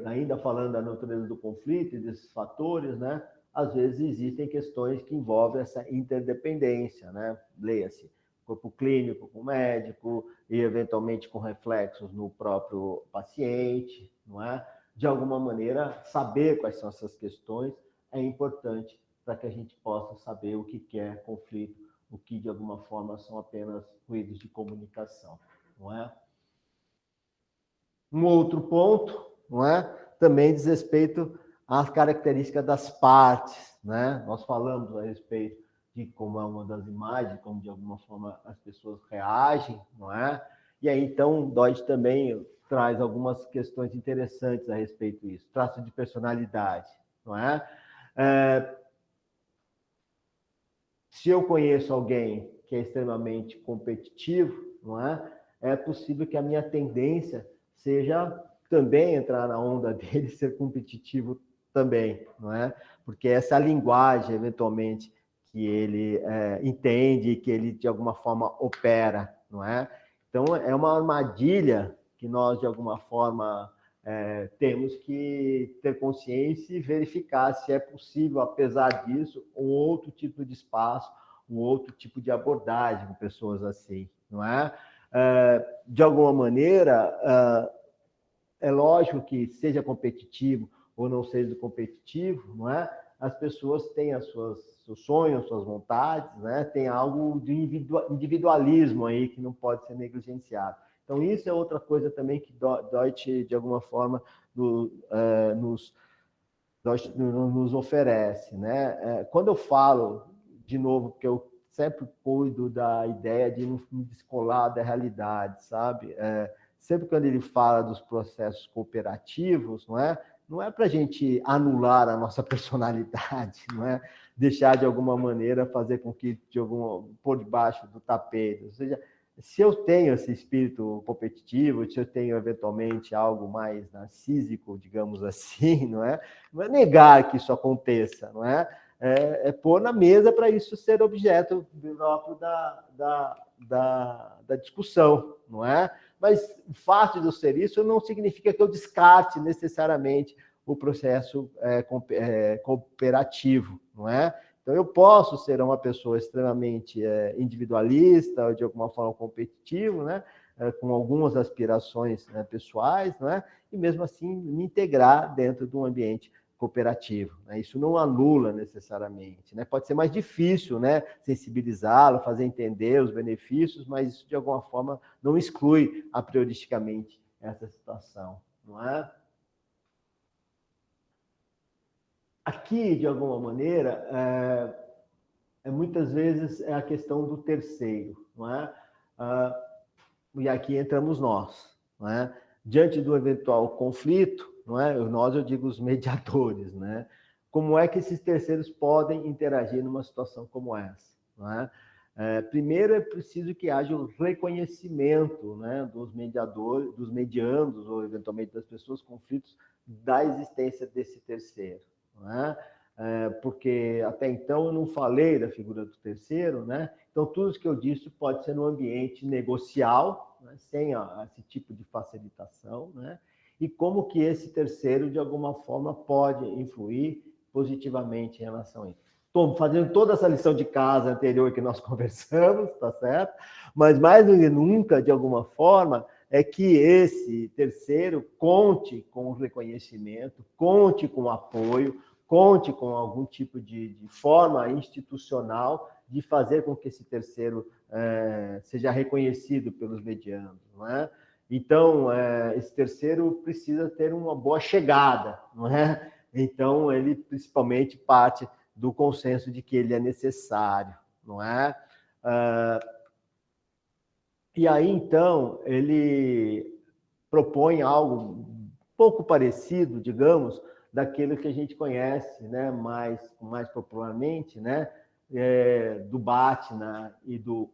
ainda falando da natureza do conflito e desses fatores, né, às vezes existem questões que envolvem essa interdependência, né? Leia-se, corpo clínico com o médico e, eventualmente, com reflexos no próprio paciente, não é? De alguma maneira, saber quais são essas questões é importante para que a gente possa saber o que é conflito, o que, de alguma forma, são apenas ruídos de comunicação, não é? Um outro ponto, não é? Também diz respeito às características das partes, né? Nós falamos a respeito de como é uma das imagens, como de alguma forma as pessoas reagem, não é? E aí, então, Deutsch também traz algumas questões interessantes a respeito disso. Traço de personalidade, não é? Se eu conheço alguém que é extremamente competitivo, não é? É possível que a minha tendência seja também entrar na onda dele, ser competitivo também, não é? Porque essa é a linguagem, eventualmente, que ele entende, que ele, de alguma forma, opera, não é? Então, é uma armadilha que nós, de alguma forma, temos que ter consciência e verificar se é possível, apesar disso, um outro tipo de espaço, um outro tipo de abordagem com pessoas assim, não é? De alguma maneira, é lógico que seja competitivo ou não seja competitivo, não é? As pessoas têm seus sonhos, suas vontades, né? Tem algo de individualismo aí que não pode ser negligenciado. Então, isso é outra coisa também que Deutsch, de alguma forma, nos oferece, né? Quando eu falo, de novo, porque eu sempre cuido da ideia de não me descolar da realidade, sabe? Sempre quando ele fala dos processos cooperativos, não é para a gente anular a nossa personalidade, não é deixar de alguma maneira fazer com que por debaixo do tapete, ou seja, se eu tenho esse espírito competitivo, se eu tenho eventualmente algo mais narcísico, digamos assim, não é negar que isso aconteça, não é? É pôr na mesa para isso ser objeto próprio da discussão, não é? Mas o fato de eu ser isso não significa que eu descarte necessariamente o processo cooperativo, não é? Então, eu posso ser uma pessoa extremamente individualista, ou de alguma forma competitivo, né? Com algumas aspirações pessoais, não é? E mesmo assim me integrar dentro de um ambiente cooperativo, né? Isso não anula necessariamente, né? Pode ser mais difícil, né? Sensibilizá-lo, fazer entender os benefícios, mas isso de alguma forma não exclui a prioristicamente essa situação, não é? Aqui, de alguma maneira, muitas vezes é a questão do terceiro, não é? E aqui entramos nós, não é? Diante do eventual conflito, não é? Nós, eu digo os mediadores, né? Como é que esses terceiros podem interagir numa situação como essa, não é? Primeiro é preciso que haja o reconhecimento, né, dos mediadores, dos mediandos ou eventualmente das pessoas conflitos da existência desse terceiro, não é? Porque até então eu não falei da figura do terceiro, né? Então, tudo isso que eu disse pode ser no ambiente negocial, né? Sem esse tipo de facilitação, né? e como que esse terceiro, de alguma forma, pode influir positivamente em relação a isso. Estou fazendo toda essa lição de casa anterior que nós conversamos, tá certo? Mas mais do que nunca, de alguma forma, é que esse terceiro conte com o reconhecimento, conte com o apoio, conte com algum tipo de forma institucional de fazer com que esse terceiro seja reconhecido pelos medianos, não é? Então, esse terceiro precisa ter uma boa chegada, não é? Então, ele principalmente parte do consenso de que ele é necessário, não é? E aí, então, ele propõe algo pouco parecido, digamos, daquilo que a gente conhece, né, mais popularmente, né, do Batna e do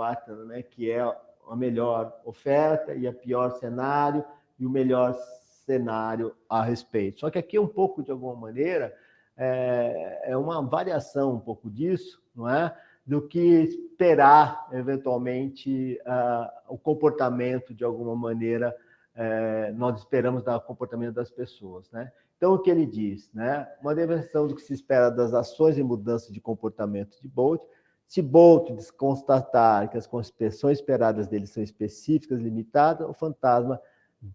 Atlas, né, que é a melhor oferta e a pior cenário e o melhor cenário a respeito. Só que aqui um pouco, de alguma maneira, é uma variação um pouco disso, não é? Do que esperar, eventualmente, o comportamento, de alguma maneira, nós esperamos do comportamento das pessoas, né? Então, o que ele diz, né? Uma demonstração do que se espera das ações e mudanças de comportamento de Bolt. Se Bolt constatar que as consequências esperadas dele são específicas, limitadas, o fantasma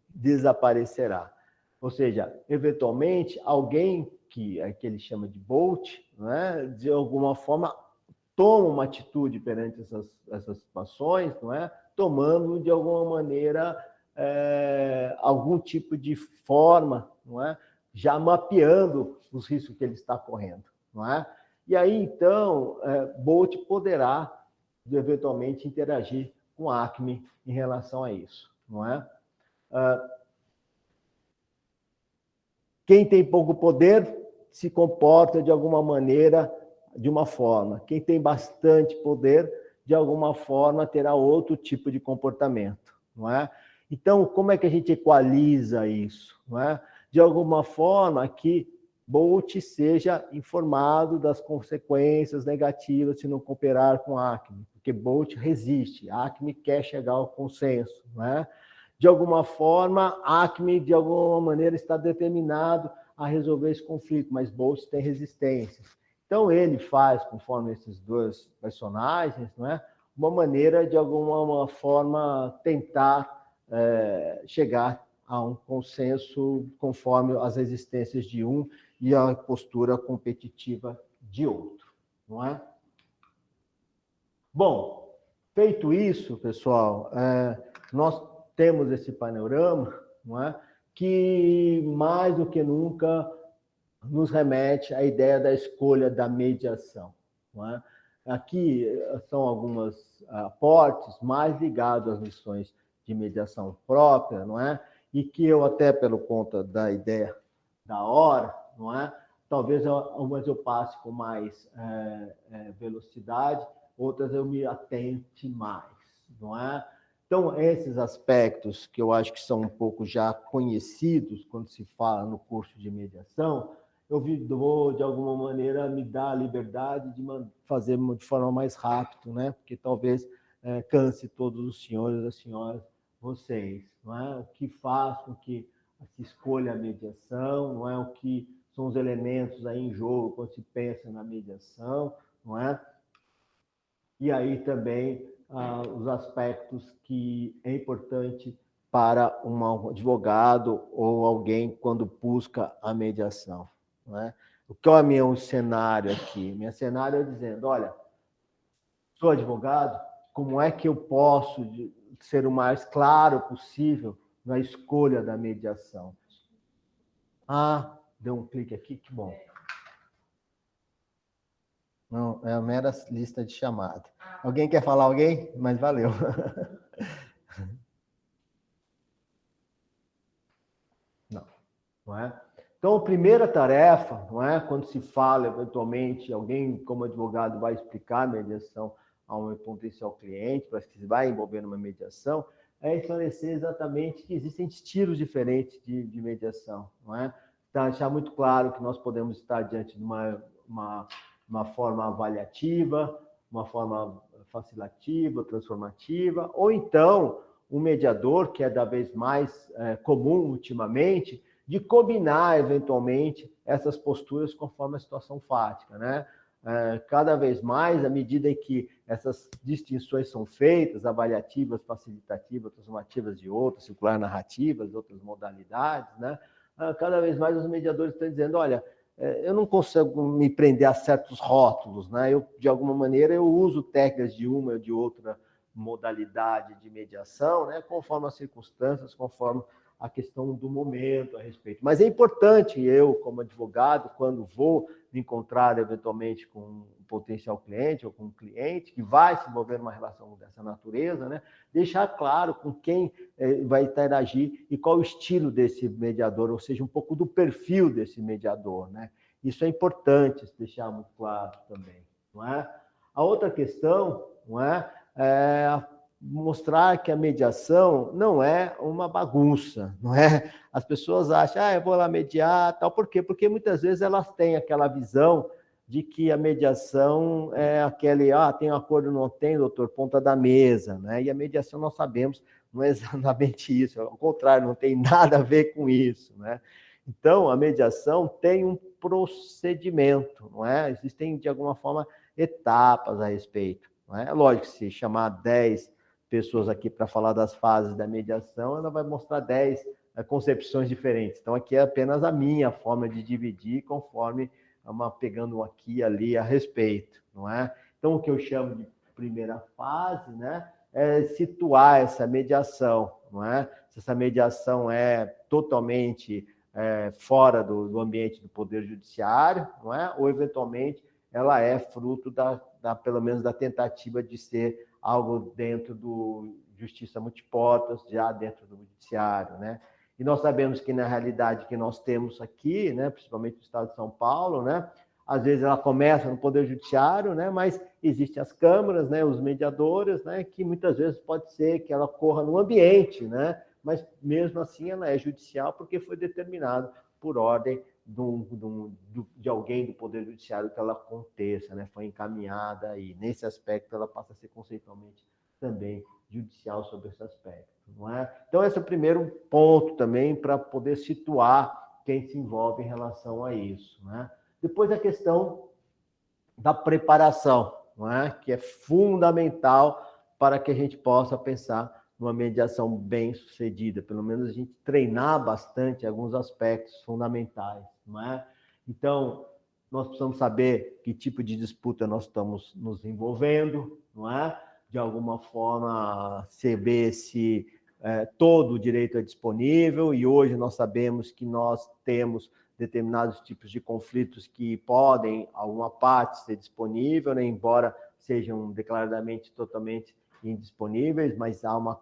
desaparecerá. Ou seja, eventualmente, alguém que ele chama de Bolt, né, de alguma forma, toma uma atitude perante essas situações, não é? Tomando, de alguma maneira, algum tipo de forma, não é? Já mapeando os riscos que ele está correndo, não é? E aí, então, Bolt poderá, eventualmente, interagir com a Acme em relação a isso, não é? Quem tem pouco poder se comporta de alguma maneira, de uma forma. Quem tem bastante poder, de alguma forma, terá outro tipo de comportamento, não é? Então, como é que a gente equaliza isso, não é? De alguma forma que Bolt seja informado das consequências negativas se não cooperar com a Acme, porque Bolt resiste, a Acme quer chegar ao consenso, não é? De alguma forma, Acme, de alguma maneira, está determinado a resolver esse conflito, mas Bolt tem resistências. Então, ele faz, conforme esses dois personagens, não é? Uma maneira, de alguma forma, tentar chegar a um consenso conforme as resistências de um e a postura competitiva de outro, não é? Bom, feito isso, pessoal, nós temos esse panorama, não é? Que mais do que nunca nos remete à ideia da escolha da mediação, não é? Aqui são alguns aportes mais ligados às missões de mediação própria, não é? E que eu, até pelo conta da ideia da hora, não é? Talvez algumas eu passe com mais velocidade, outras eu me atente mais, não é? Então, esses aspectos que eu acho que são um pouco já conhecidos quando se fala no curso de mediação, eu vou, de alguma maneira, me dar a liberdade de fazer de forma mais rápida, né? Porque talvez canse todos os senhores e as senhoras, vocês, não é? O que faz com que se escolha a mediação, não é? O que são os elementos aí em jogo quando se pensa na mediação, não é? E aí também os aspectos que é importante para um advogado ou alguém quando busca a mediação, não é? O que é o meu cenário aqui? Meu cenário é dizendo, olha, sou advogado, como é que eu posso ser o mais claro possível na escolha da mediação? Ah, deu um clique aqui, que bom. Não, é a mera lista de chamada. Alguém quer falar alguém? Mas valeu. Não, não é? Então, a primeira tarefa, não é? Quando se fala, eventualmente, alguém como advogado vai explicar a mediação a um potencial cliente, para que se vai envolver numa mediação, é esclarecer exatamente que existem estilos diferentes de mediação, não é? Então, deixar muito claro que nós podemos estar diante de uma forma avaliativa, uma forma facilitativa, transformativa, ou então um mediador, que é cada vez mais comum ultimamente, de combinar, eventualmente, essas posturas conforme a situação fática, né? Cada vez mais, à medida em que essas distinções são feitas, avaliativas, facilitativas, transformativas de outras, circular narrativas, outras modalidades, né? Cada vez mais os mediadores estão dizendo, olha, eu não consigo me prender a certos rótulos, né? De alguma maneira, eu uso técnicas de uma ou de outra modalidade de mediação, né? Conforme as circunstâncias, conforme a questão do momento a respeito. Mas é importante eu, como advogado, quando vou me encontrar eventualmente com um potencial cliente ou com um cliente que vai se envolver numa relação dessa natureza, né? Deixar claro com quem vai interagir e qual o estilo desse mediador, ou seja, um pouco do perfil desse mediador, né? Isso é importante deixar muito claro também, não é? A outra questão, não é mostrar que a mediação não é uma bagunça, não é? As pessoas acham, eu vou lá mediar, tal, por quê? Porque muitas vezes elas têm aquela visão de que a mediação é aquele, tem um acordo, não tem, doutor, ponta da mesa, né? E a mediação nós sabemos, não é exatamente isso, ao contrário, não tem nada a ver com isso, né? Então, a mediação tem um procedimento, não é? Existem, de alguma forma, etapas a respeito, não é? Lógico, se chamar 10 pessoas aqui para falar das fases da mediação, ela vai mostrar 10 concepções diferentes. Então, aqui é apenas a minha forma de dividir, conforme pegando aqui e ali a respeito, não é? Então, o que eu chamo de primeira fase, né, é situar essa mediação, não é? Se essa mediação é totalmente fora do ambiente do Poder Judiciário, não é? Ou, eventualmente, ela é fruto pelo menos, da tentativa de ser algo dentro do Justiça Multiportas, já dentro do Judiciário, né? E nós sabemos que, na realidade, que nós temos aqui, né, principalmente no estado de São Paulo, né, às vezes ela começa no Poder Judiciário, né, mas existem as câmaras, né, os mediadores, né, que muitas vezes pode ser que ela ocorra no ambiente, né, mas mesmo assim ela é judicial porque foi determinado por ordem de alguém do Poder Judiciário que ela aconteça, né, foi encaminhada e nesse aspecto ela passa a ser conceitualmente também judicial sobre esse aspecto, não é? Então, esse é o primeiro ponto também para poder situar quem se envolve em relação a isso, né? Depois, a questão da preparação, não é? Que é fundamental para que a gente possa pensar numa mediação bem sucedida, pelo menos a gente treinar bastante alguns aspectos fundamentais, não é? Então, nós precisamos saber que tipo de disputa nós estamos nos envolvendo, não é? De alguma forma, saber se todo o direito é disponível, e hoje nós sabemos que nós temos determinados tipos de conflitos que podem, alguma parte, ser disponível, né? Embora sejam declaradamente totalmente indisponíveis, mas há uma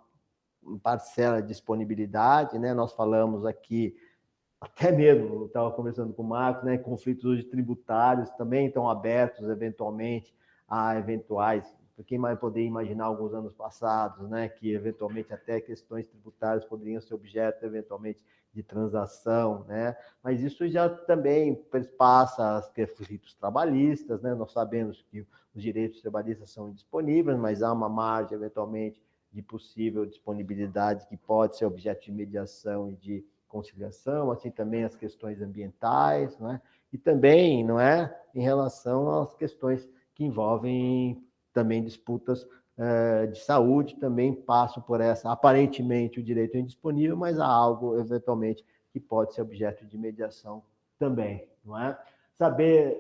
parcela de disponibilidade, né? Nós falamos aqui, até mesmo, eu estava conversando com o Marcos, né? Conflitos hoje tributários também estão abertos, eventualmente, a eventuais, quem mais poderia imaginar alguns anos passados, né? Que eventualmente até questões tributárias poderiam ser objeto, eventualmente, de transação, né? Mas isso já também passa as questões trabalhistas, né? Nós sabemos que os direitos trabalhistas são indisponíveis, mas há uma margem, eventualmente, de possível disponibilidade que pode ser objeto de mediação e de conciliação, assim também as questões ambientais, não é? E também, não é, em relação às questões que envolvem também disputas de saúde, também passam por essa, aparentemente o direito é indisponível, mas há algo, eventualmente, que pode ser objeto de mediação também, não é? Saber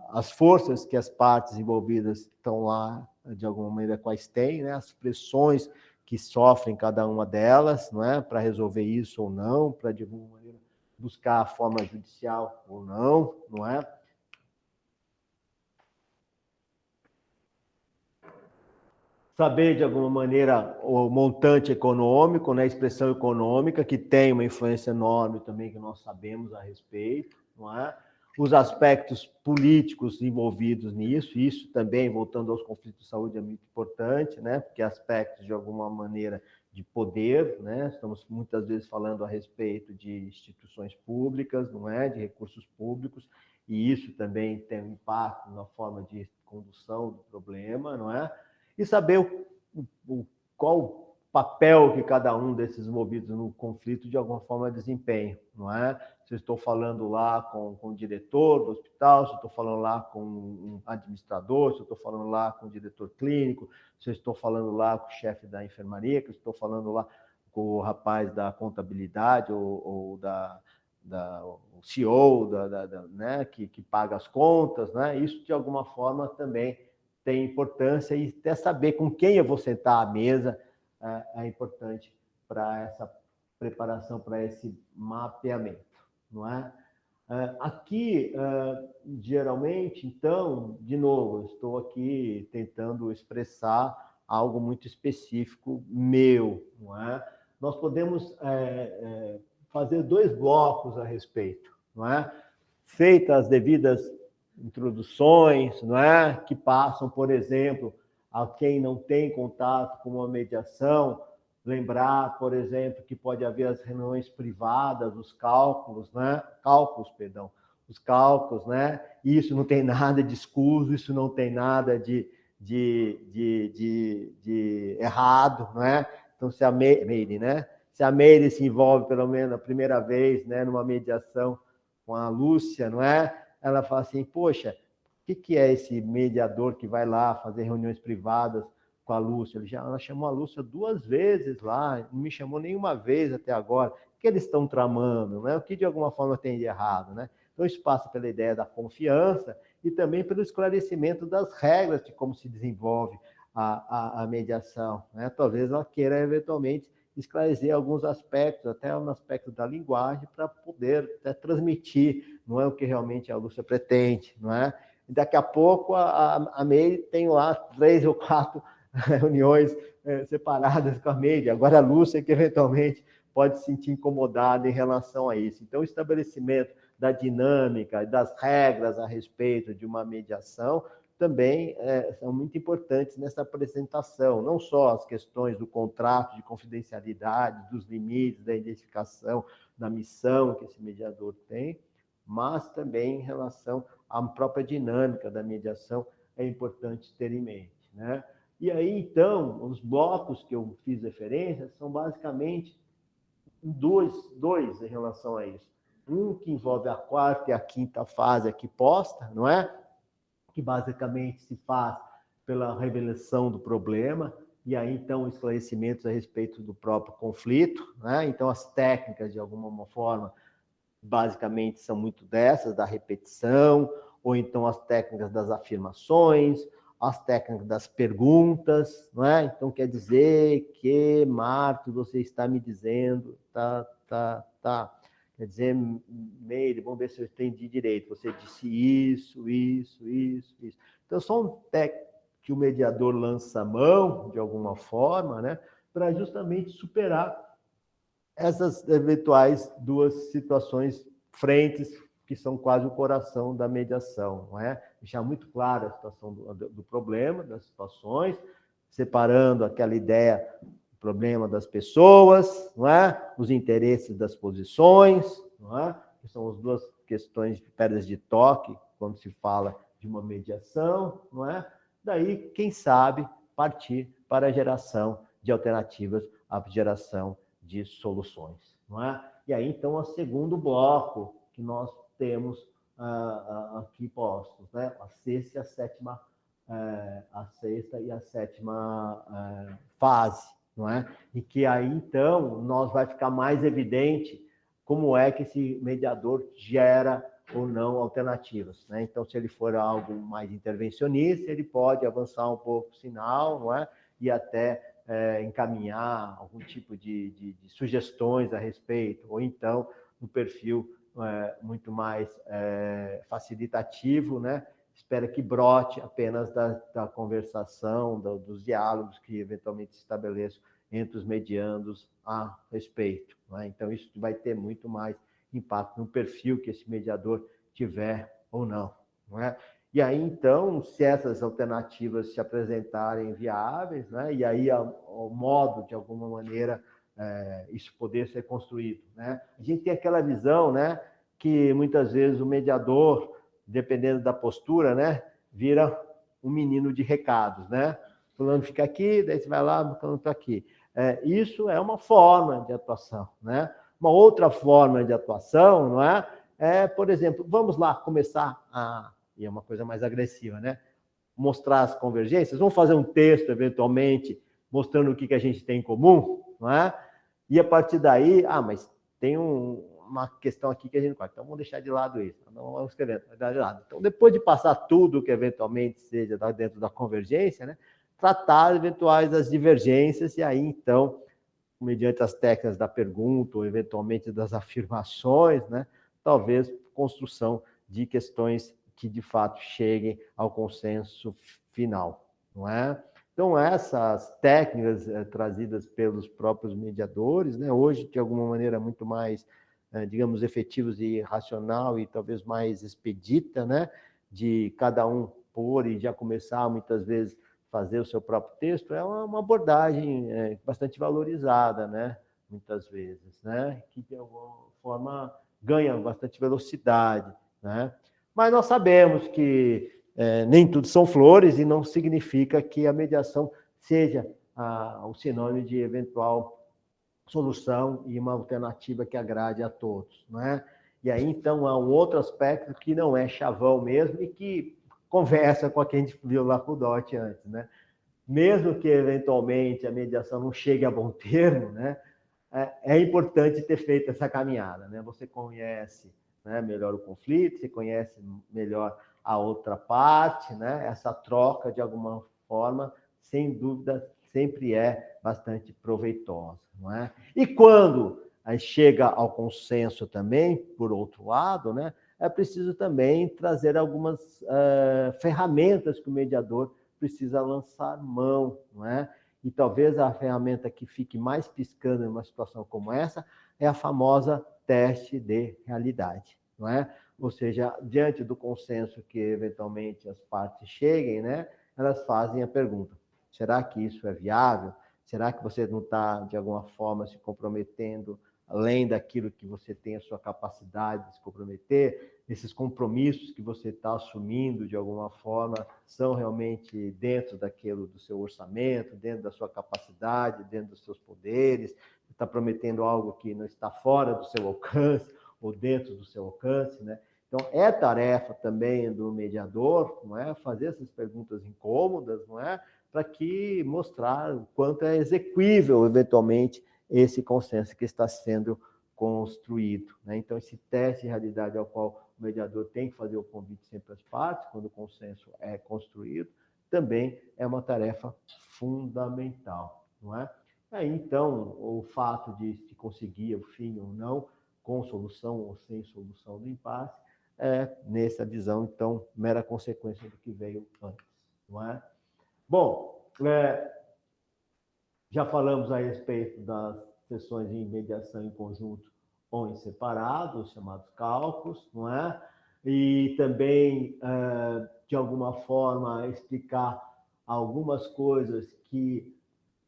as forças que as partes envolvidas estão lá, de alguma maneira, quais têm, né? As pressões que sofrem cada uma delas, não é? Para resolver isso ou não, para, de alguma maneira, buscar a forma judicial ou não é? Saber, de alguma maneira, o montante econômico, né, a expressão econômica, que tem uma influência enorme também, que nós sabemos a respeito, não é? Os aspectos políticos envolvidos nisso, isso também, voltando aos conflitos de saúde, é muito importante, né, porque aspectos, de alguma maneira, de poder, né, estamos muitas vezes falando a respeito de instituições públicas, não é, de recursos públicos, e isso também tem um impacto na forma de condução do problema, não é? E saber qual papel que cada um desses envolvidos no conflito de alguma forma desempenha, não é? Se eu estou falando lá com o diretor do hospital, se eu estou falando lá com um administrador, se eu estou falando lá com o diretor clínico, se eu estou falando lá com o chefe da enfermaria, se eu estou falando lá com o rapaz da contabilidade ou o CEO né, que paga as contas, né? Isso de alguma forma também tem importância, e até saber com quem eu vou sentar à mesa é importante para essa preparação, para esse mapeamento, não é? Aqui, geralmente, então, de novo, estou aqui tentando expressar algo muito específico meu, não é? Nós podemos fazer 2 blocos a respeito, não é? Feitas as devidas introduções, não é? Que passam, por exemplo, a quem não tem contato com uma mediação, lembrar, por exemplo, que pode haver as reuniões privadas, os cálculos, né? Os cálculos, né? Isso não tem nada de escuso, isso não tem nada de errado, né? Então, se a Meire, né? Se a Meire se envolve, pelo menos a primeira vez, né, numa mediação com a Lúcia, não é? Ela fala assim, poxa, o que é esse mediador que vai lá fazer reuniões privadas com a Lúcia? Ela chamou a Lúcia 2 vezes lá, não me chamou nenhuma vez até agora. O que eles estão tramando, né? O que de alguma forma tem de errado, né? Então, isso passa pela ideia da confiança e também pelo esclarecimento das regras de como se desenvolve a mediação, né? Talvez ela queira, eventualmente, esclarecer alguns aspectos, até um aspecto da linguagem, para poder até transmitir, não é o que realmente a Lúcia pretende, não é? E daqui a pouco a Meire tem lá 3 ou 4 reuniões separadas com a Meire, agora a Lúcia que eventualmente pode se sentir incomodada em relação a isso. Então, o estabelecimento da dinâmica e das regras a respeito de uma mediação também são muito importantes nessa apresentação, não só as questões do contrato de confidencialidade, dos limites, da identificação, da missão que esse mediador tem, mas também em relação à própria dinâmica da mediação, é importante ter em mente, né? E aí, então, os blocos que eu fiz referência são basicamente dois em relação a isso. Um que envolve a 4ª e a 5ª fase aqui posta, não é? Que basicamente se faz pela revelação do problema, e aí, então, esclarecimentos a respeito do próprio conflito, né? Então, as técnicas, de alguma forma, basicamente são muito dessas, da repetição, ou então as técnicas das afirmações, as técnicas das perguntas, não é? Então, quer dizer que, Marcos, você está me dizendo, tá. Quer dizer, Meire, vamos ver se eu entendi direito. Você disse isso. Então, são técnicas que o mediador lança a mão, de alguma forma, né? Para justamente superar essas eventuais 2 situações frentes, que são quase o coração da mediação, não é? Deixar muito clara a situação do problema, das situações, separando aquela ideia do problema das pessoas, não é? Os interesses das posições, não é? Que são as 2 questões de pedras de toque, quando se fala de uma mediação, não é? Daí, quem sabe, partir para a geração de alternativas, a geração de soluções, não é? E aí, então, o segundo bloco que nós temos aqui postos, né? A 6ª e a 7ª, a 6ª e a 7ª fase, não é? E que aí, então, nós vai ficar mais evidente como é que esse mediador gera ou não alternativas, né? Então, se ele for algo mais intervencionista, ele pode avançar um pouco o sinal, não é? E até encaminhar algum tipo de sugestões a respeito, ou então um perfil muito mais facilitativo, né? Espera que brote apenas da conversação, dos diálogos que eventualmente se estabeleçam entre os mediandos a respeito, né? Então, isso vai ter muito mais impacto no perfil que esse mediador tiver ou não, não é? E aí, então, se essas alternativas se apresentarem viáveis, né? E aí o modo, de alguma maneira, isso poder ser construído, né? A gente tem aquela visão, né? Que muitas vezes o mediador, dependendo da postura, né? Vira um menino de recados, né? fulano fica aqui, daí você vai lá, fulano está aqui. Isso é uma forma de atuação, né? Uma outra forma de atuação, não é? Por exemplo, vamos lá começar e é uma coisa mais agressiva, né? Mostrar as convergências, vamos fazer um texto, eventualmente, mostrando o que a gente tem em comum, não é? E a partir daí, mas tem uma questão aqui que a gente não pode, então vamos deixar de lado isso, não vamos escrever, vai dar de lado. Então, depois de passar tudo que eventualmente seja dentro da convergência, né? Tratar eventuais as divergências, e aí, então, mediante as técnicas da pergunta, ou eventualmente das afirmações, né? Talvez construção de questões que, de fato, cheguem ao consenso final, não é? Então, essas técnicas trazidas pelos próprios mediadores, né? Hoje, de alguma maneira, muito mais, digamos, efetivos e racional, e talvez mais expedita, né? De cada um pôr e já começar, muitas vezes, fazer o seu próprio texto, é uma abordagem bastante valorizada, né? Muitas vezes, né? Que de alguma forma ganha bastante velocidade, né? Mas nós sabemos que nem tudo são flores, e não significa que a mediação seja o sinônimo de eventual solução e uma alternativa que agrade a todos, não é? E aí, então, há um outro aspecto que não é chavão mesmo e que conversa com a que a gente viu lá com o Dot antes, né? Mesmo que, eventualmente, a mediação não chegue a bom termo, né? É importante ter feito essa caminhada, né? Você conhece, né, melhor o conflito, você conhece melhor a outra parte, né? Essa troca, de alguma forma, sem dúvida, sempre é bastante proveitosa, não é? E quando chega ao consenso também, por outro lado, né? É preciso também trazer algumas ferramentas que o mediador precisa lançar mão, não é? E talvez a ferramenta que fique mais piscando em uma situação como essa é a famosa teste de realidade, não é? Ou seja, diante do consenso que eventualmente as partes cheguem, né, elas fazem a pergunta: será que isso é viável? Será que você não está, de alguma forma, se comprometendo além daquilo que você tem a sua capacidade de se comprometer? Esses compromissos que você está assumindo, de alguma forma, são realmente dentro daquilo do seu orçamento, dentro da sua capacidade, dentro dos seus poderes? Você está prometendo algo que não está fora do seu alcance ou dentro do seu alcance, né? Então, é tarefa também do mediador, não é? Fazer essas perguntas incômodas, não é? Para que mostrar o quanto é execuível, eventualmente, esse consenso que está sendo construído, né? Então, esse teste de realidade ao qual o mediador tem que fazer o convite sempre às partes, quando o consenso é construído, também é uma tarefa fundamental, não é? Aí, então, o fato de se conseguir o fim ou não, com solução ou sem solução do impasse, nessa visão, então, mera consequência do que veio antes, não é? Bom, já falamos a respeito das sessões de mediação em conjunto ou em separado, os chamados cálculos, não é? E também, de alguma forma, explicar algumas coisas que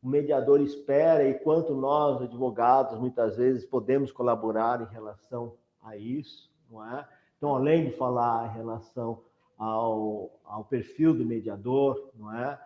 o mediador espera e quanto nós, advogados, muitas vezes podemos colaborar em relação a isso, não é? Então, além de falar em relação ao perfil do mediador, não é?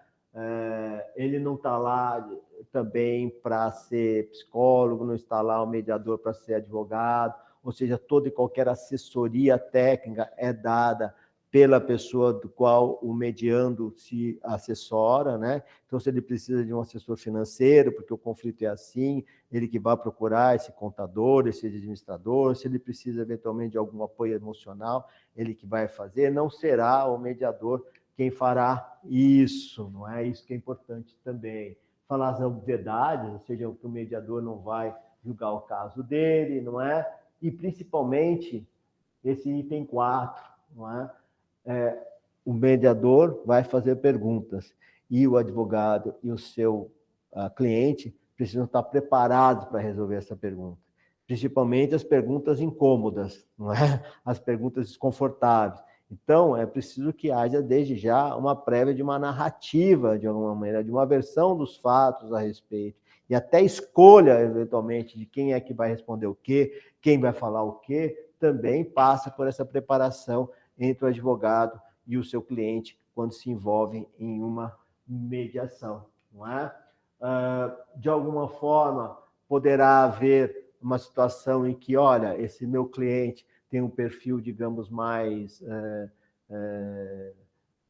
Ele não está lá também para ser psicólogo, não está lá o mediador para ser advogado, ou seja, toda e qualquer assessoria técnica é dada pela pessoa do qual o mediando se assessora, né? Então, se ele precisa de um assessor financeiro, porque o conflito é assim, ele que vai procurar esse contador, esse administrador. Se ele precisa, eventualmente, de algum apoio emocional, ele que vai fazer. Não será o mediador quem fará isso, não é? Isso que é importante também. Falar as obviedades, ou seja, que o mediador não vai julgar o caso dele, não é? E, principalmente, esse item 4, não é? O mediador vai fazer perguntas e o advogado e o seu cliente precisam estar preparados para resolver essa pergunta. Principalmente as perguntas incômodas, não é? As perguntas desconfortáveis. Então, é preciso que haja, desde já, uma prévia de uma narrativa, de alguma maneira, de uma versão dos fatos a respeito. E até escolha, eventualmente, de quem é que vai responder o quê, quem vai falar o quê, também passa por essa preparação entre o advogado e o seu cliente quando se envolvem em uma mediação, não é? De alguma forma, poderá haver uma situação em que, olha, esse meu cliente tem um perfil, digamos, mais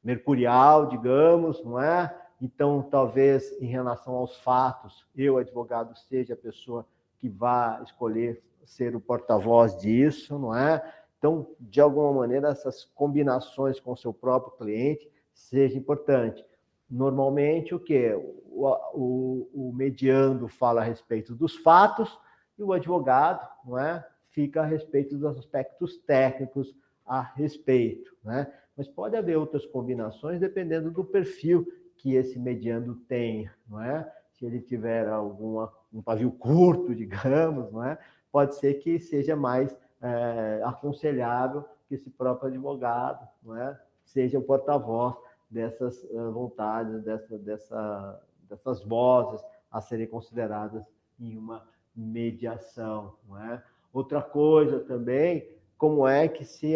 mercurial, digamos, não é? Então, talvez, em relação aos fatos, eu, advogado, seja a pessoa que vá escolher ser o porta-voz disso, não é? Então, de alguma maneira, essas combinações com o seu próprio cliente seja importante. Normalmente, o quê? O mediando fala a respeito dos fatos e o advogado, não é? Fica a respeito dos aspectos técnicos a respeito, né? Mas pode haver outras combinações dependendo do perfil que esse mediando tem, não é? Se ele tiver um pavio curto, digamos, não é? Pode ser que seja mais aconselhável que esse próprio advogado, não é? Seja o porta-voz dessas vontades, dessas vozes a serem consideradas em uma mediação, não é? Outra coisa também, como é que se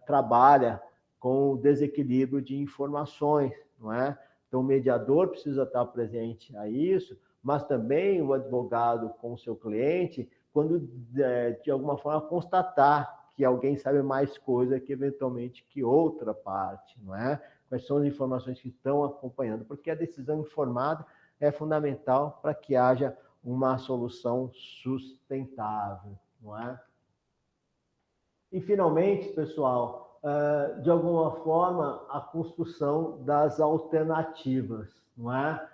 trabalha com o desequilíbrio de informações, não é? Então, o mediador precisa estar presente a isso, mas também o advogado com o seu cliente, quando, de alguma forma, constatar que alguém sabe mais coisa que, eventualmente, que outra parte, não é? Quais são as informações que estão acompanhando, porque a decisão informada é fundamental para que haja uma solução sustentável, não é? E, finalmente, pessoal, de alguma forma, a construção das alternativas, não é?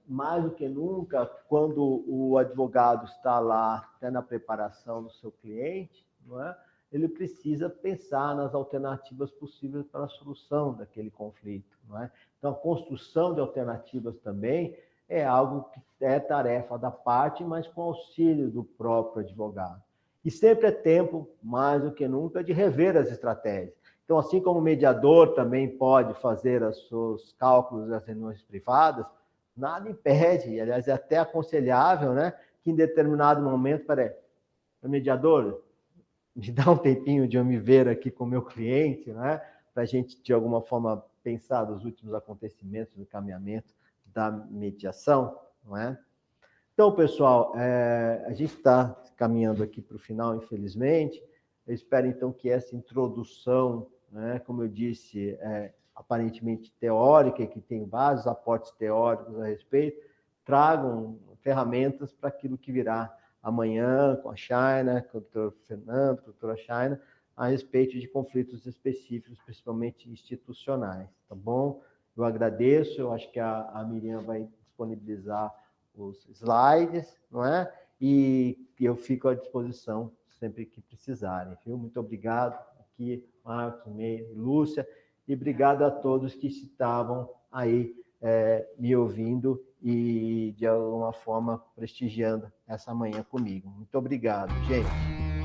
Mais do que nunca, quando o advogado está lá, até na preparação do seu cliente, não é? Ele precisa pensar nas alternativas possíveis para a solução daquele conflito, não é? Então, a construção de alternativas também é algo que é tarefa da parte, mas com auxílio do próprio advogado. E sempre é tempo, mais do que nunca, de rever as estratégias. Então, assim como o mediador também pode fazer os seus cálculos das reuniões privadas, nada impede, aliás, é até aconselhável, né, que em determinado momento, mediador, me dá um tempinho de eu me ver aqui com o meu cliente, né, para a gente, de alguma forma, pensar nos últimos acontecimentos do caminhamento da mediação, não é? Então, pessoal, a gente está caminhando aqui para o final, infelizmente. Eu espero, então, que essa introdução, né, como eu disse, aparentemente teórica, e que tem vários aportes teóricos a respeito, tragam ferramentas para aquilo que virá amanhã com a China, com o doutor Fernando, com a doutora China, a respeito de conflitos específicos, principalmente institucionais, tá bom? Eu agradeço, eu acho que a Miriam vai disponibilizar os slides, não é? E eu fico à disposição sempre que precisarem, viu? Muito obrigado aqui, Marcos, Meire, Lúcia, e obrigado a todos que estavam aí me ouvindo e, de alguma forma, prestigiando essa manhã comigo. Muito obrigado, gente.